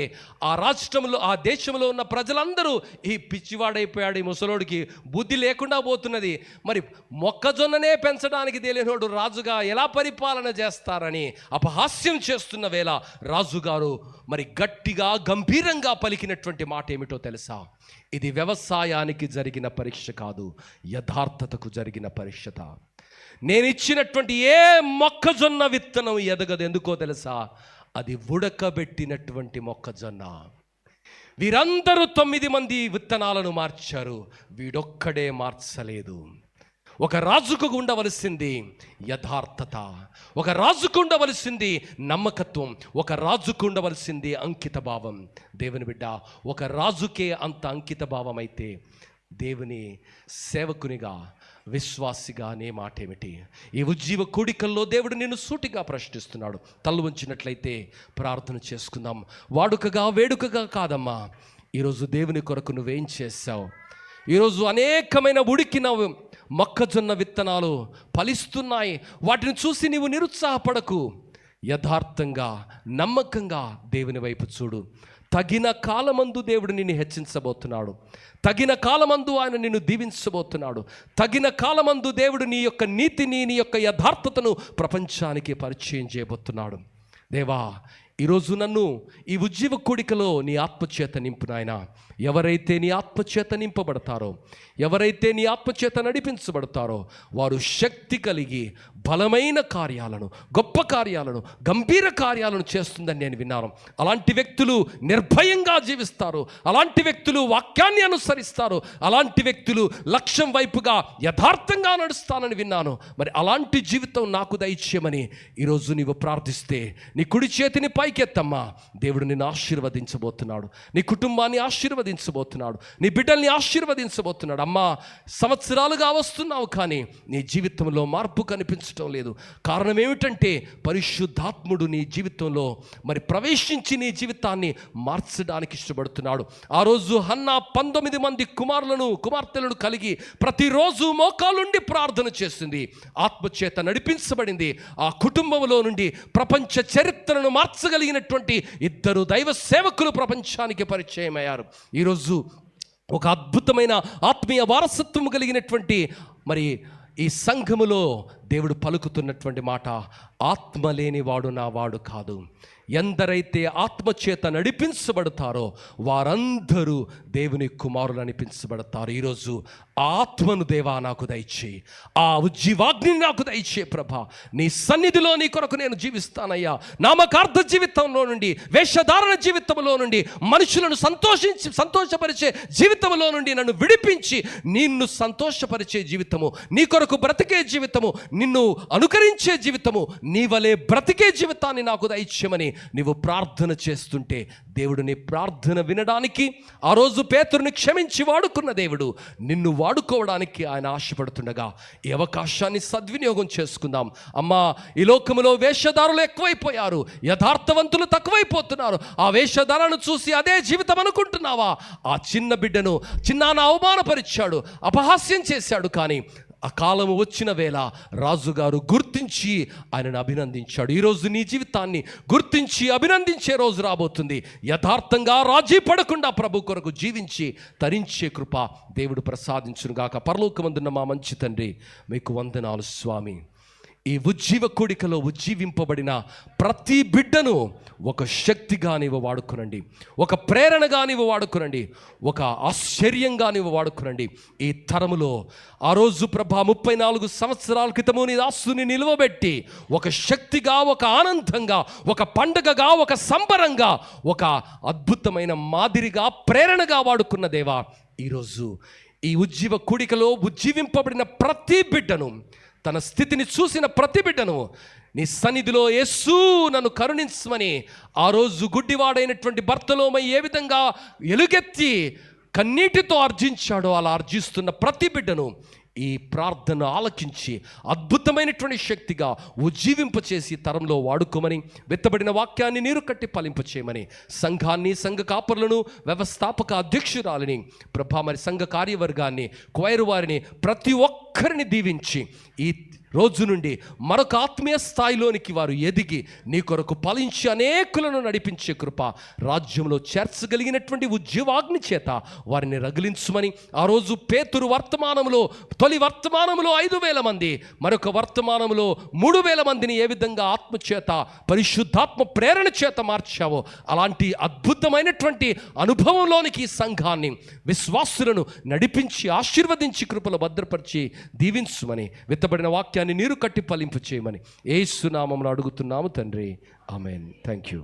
ఆ రాష్ట్రంలో ఆ దేశంలో ఉన్న ప్రజలందరూ ఈ పిచ్చివాడైపోయాడు, ఈ ముసలోడికి బుద్ధి లేకుండా పోతున్నది, మరి మొక్కజొన్ననే పెంచడానికి తెలియనోడు రాజుగా ఎలా పరిపాలన చేస్తారని అపహాస్యం చేస్తున్న వేళ రాజుగారు మరి గట్టిగా గంభీరంగా పలికినటువంటి మాట ఏమిటో తెలుసా? ఇది వ్యవసాయానికి జరిగిన పరీక్ష కాదు, యథార్థతకు జరిగిన పరీక్షత. నేను ఇచ్చినటువంటి ఏ మొక్కజొన్న విత్తనం ఎదగదు. ఎందుకో తెలుసా? అది ఉడకబెట్టినటువంటి మొక్కజొన్న. వీరందరూ 9 మంది విత్తనాలను మార్చారు, వీడొక్కడే మార్చలేదు. ఒక రాజుకు ఉండవలసింది యథార్థత, ఒక రాజుకు ఉండవలసింది నమ్మకత్వం, ఒక రాజుకు ఉండవలసింది అంకిత భావం. దేవుని బిడ్డ, ఒక రాజుకే అంత అంకిత భావం అయితే దేవుని సేవకునిగా, విశ్వాసిగా నే మాట ఏమిటి? ఈ ఉజ్జీవ కూడికల్లో దేవుడు నిన్ను సూటిగా ప్రశ్నిస్తున్నాడు. తల్లు ఉంచినట్లయితే ప్రార్థన చేసుకుందాం. వాడుకగా వేడుకగా కాదమ్మా, ఈరోజు దేవుని కొరకు నువ్వేం చేశావు? ఈరోజు అనేకమైన ఉడికిన మొక్కజొన్న విత్తనాలు ఫలిస్తున్నాయి, వాటిని చూసి నీవు నిరుత్సాహపడకు. యథార్థంగా, నమ్మకంగా దేవుని వైపు చూడు. తగిన కాలమందు దేవుడు నిన్ను హెచ్చించబోతున్నాడు. తగిన కాలమందు ఆయన నిన్ను దీవించబోతున్నాడు. తగిన కాలమందు దేవుడు నీ యొక్క నీతిని, నీ యొక్క యథార్థతను ప్రపంచానికి పరిచయం చేయబోతున్నాడు. దేవా, ఈరోజు నన్ను ఈ ఉజ్జీవ కూడికలో నీ ఆత్మచేత నింపు నాయన. ఎవరైతే నీ ఆత్మచేత నింపబడతారో, ఎవరైతే నీ ఆత్మచేత నడిపించబడతారో, వారు శక్తి కలిగి బలమైన కార్యాలను, గొప్ప కార్యాలను, గంభీర కార్యాలను చేస్తుందని నేను విన్నాను. అలాంటి వ్యక్తులు నిర్భయంగా జీవిస్తారు, అలాంటి వ్యక్తులు వాక్యాన్ని అనుసరిస్తారు, అలాంటి వ్యక్తులు లక్ష్యం వైపుగా యథార్థంగా నడుస్తానని విన్నాను. మరి అలాంటి జీవితం నాకు దయచేయమని ఈరోజు నీవు ప్రార్థిస్తే, నీ కుడి చేతిని పైకెత్తమ్మా, దేవుడు నిన్ను ఆశీర్వదించబోతున్నాడు, నీ కుటుంబాన్ని ఆశీర్వదించబోతున్నాడు, నీ బిడ్డల్ని ఆశీర్వదించబోతున్నాడు. అమ్మా, సంవత్సరాలుగా వస్తున్నావు కానీ నీ జీవితంలో మార్పు కనిపించడం లేదు. కారణం ఏమిటంటే పరిశుద్ధాత్ముడు నీ జీవితంలో మరి ప్రవేశించి నీ జీవితాన్ని మార్చడానికి ఇష్టపడుతున్నాడు. ఆ రోజు హన్నా 19 మంది కుమార్తెలను కలిగి ప్రతిరోజు మోకాలుండి ప్రార్థన చేసింది, ఆత్మచేత నడిపించబడింది. ఆ కుటుంబంలో నుండి ప్రపంచ చరిత్రను మార్చగలిగినటువంటి 2 దైవ సేవకులు ప్రపంచానికి పరిచయం అయ్యారు. ఈరోజు ఒక అద్భుతమైన ఆత్మీయ వారసత్వం కలిగినటువంటి మరి ఈ సంఘములో దేవుడు పలుకుతున్నటువంటి మాట, ఆత్మ లేనివాడు నా వాడు కాదు. ఎందరైతే ఆత్మచేత నడిపించబడతారో వారందరూ దేవుని కుమారులు అనిపించబడతారు. ఈరోజు ఆ ఆత్మను దేవా నాకు దయచేయి, ఆ ఉజ్జీవాగ్నిని నాకు దయచేయి ప్రభా. నీ సన్నిధిలో నీ కొరకు నేను జీవిస్తానయ్యా. నామకార్థ జీవితంలో నుండి, వేషధారణ జీవితంలో నుండి, మనుషులను సంతోషపరిచే జీవితంలో నుండి నన్ను విడిపించి నిన్ను సంతోషపరిచే జీవితము, నీ కొరకు బ్రతికే జీవితము, నిన్ను అనుకరించే జీవితము, నీ వలె బ్రతికే జీవితాన్ని నాకు దయచేయమని నీవు ప్రార్థన చేస్తుంటే దేవుడు నీ ప్రార్థన వినడానికి, ఆ రోజు పేతురుని క్షమించి వాడుకున్న దేవుడు నిన్ను వాడుకోవడానికి ఆయన ఆశపడుతుండగా ఈ అవకాశాన్ని సద్వినియోగం చేసుకుందాం. అమ్మా, ఈ లోకములో వేషధారులు ఎక్కువైపోయారు, యథార్థవంతులు తక్కువైపోతున్నారు. ఆ వేషధారను చూసి అదే జీవితం అనుకుంటున్నావా? ఆ చిన్న బిడ్డను చిన్నాన్న అవమానపరిచాడు, అపహాస్యం చేశాడు, కానీ ఆ కాలము వచ్చిన వేళ రాజుగారు గుర్తించి ఆయనను అభినందించాడు. ఈరోజు నీ జీవితాన్ని గుర్తించి అభినందించే రోజు రాబోతుంది. యథార్థంగా రాజీ పడకుండా ప్రభు కొరకు జీవించి తరించే కృప దేవుడు ప్రసాదించునుగాక. పరలోకమందున్న మా మంచి తండ్రి, మీకు వందనాలు స్వామి. ఈ ఉజ్జీవ కూడికలో ఉజ్జీవింపబడిన ప్రతి బిడ్డను ఒక శక్తిగా నీవు వాడుకునండి, ఒక ప్రేరణగా నీవు వాడుకునండి, ఒక ఆశ్చర్యంగా నీవు వాడుకునండి. ఈ తరములో ఆ రోజు ప్రభా 34 సంవత్సరాల క్రితము నీ దాసుని నిలువబెట్టి ఒక శక్తిగా, ఒక ఆనందంగా, ఒక పండగగా, ఒక సంబరంగా, ఒక అద్భుతమైన మాదిరిగా, ప్రేరణగా వాడుకున్న దేవా, ఈరోజు ఈ ఉజ్జీవ కూడికలో ఉజ్జీవింపబడిన ప్రతి బిడ్డను, తన స్థితిని చూసిన ప్రతి బిడ్డను నీ సన్నిధిలో యేసు నన్ను కరుణించమని ఆ రోజు గుడ్డివాడైనటువంటి బర్తలోమై ఏ విధంగా ఎలుగెత్తి కన్నీటితో అర్జించాడో అలా అర్జిస్తున్న ప్రతి బిడ్డను ఈ ప్రార్థన ఆలకించి అద్భుతమైనటువంటి శక్తిగా ఉజ్జీవింపచేసి తరంలో వాడుకోమని, వెత్తబడిన వాక్యాన్ని నీరు కట్టి ఫలింపచేయమని, సంఘాన్ని, సంఘ కాపరులను, వ్యవస్థాపక అధ్యక్షురాలని ప్రభా, మరి సంఘ కార్యవర్గాన్ని, క్వైరు వారిని, ప్రతి ఒక్క ఒక్కరిని దీవించి ఈ రోజు నుండి మరొక ఆత్మీయ స్థాయిలోనికి వారు ఎదిగి నీ కొరకు ఫలించి అనేకులను నడిపించే కృప, రాజ్యంలో చేర్చగలిగినటువంటి ఉద్యోగాగ్ని చేత వారిని రగిలించుమని, ఆ రోజు పేతురు వర్తమానంలో తొలి వర్తమానంలో 5,000 మంది, మరొక వర్తమానంలో 3,000 మందిని ఏ విధంగా ఆత్మచేత పరిశుద్ధాత్మ ప్రేరణ చేత మార్చావో అలాంటి అద్భుతమైనటువంటి అనుభవంలోనికి ఈ సంఘాన్ని, విశ్వాసులను నడిపించి ఆశీర్వదించి కృపలో భద్రపరిచి దీవించుమని, విత్తబడిన వాక్యాన్ని నీరు కట్టి ఫలింపు చేయమని యేసు నామములో అడుగుతున్నాము తండ్రి. ఆమేన్. Thank you.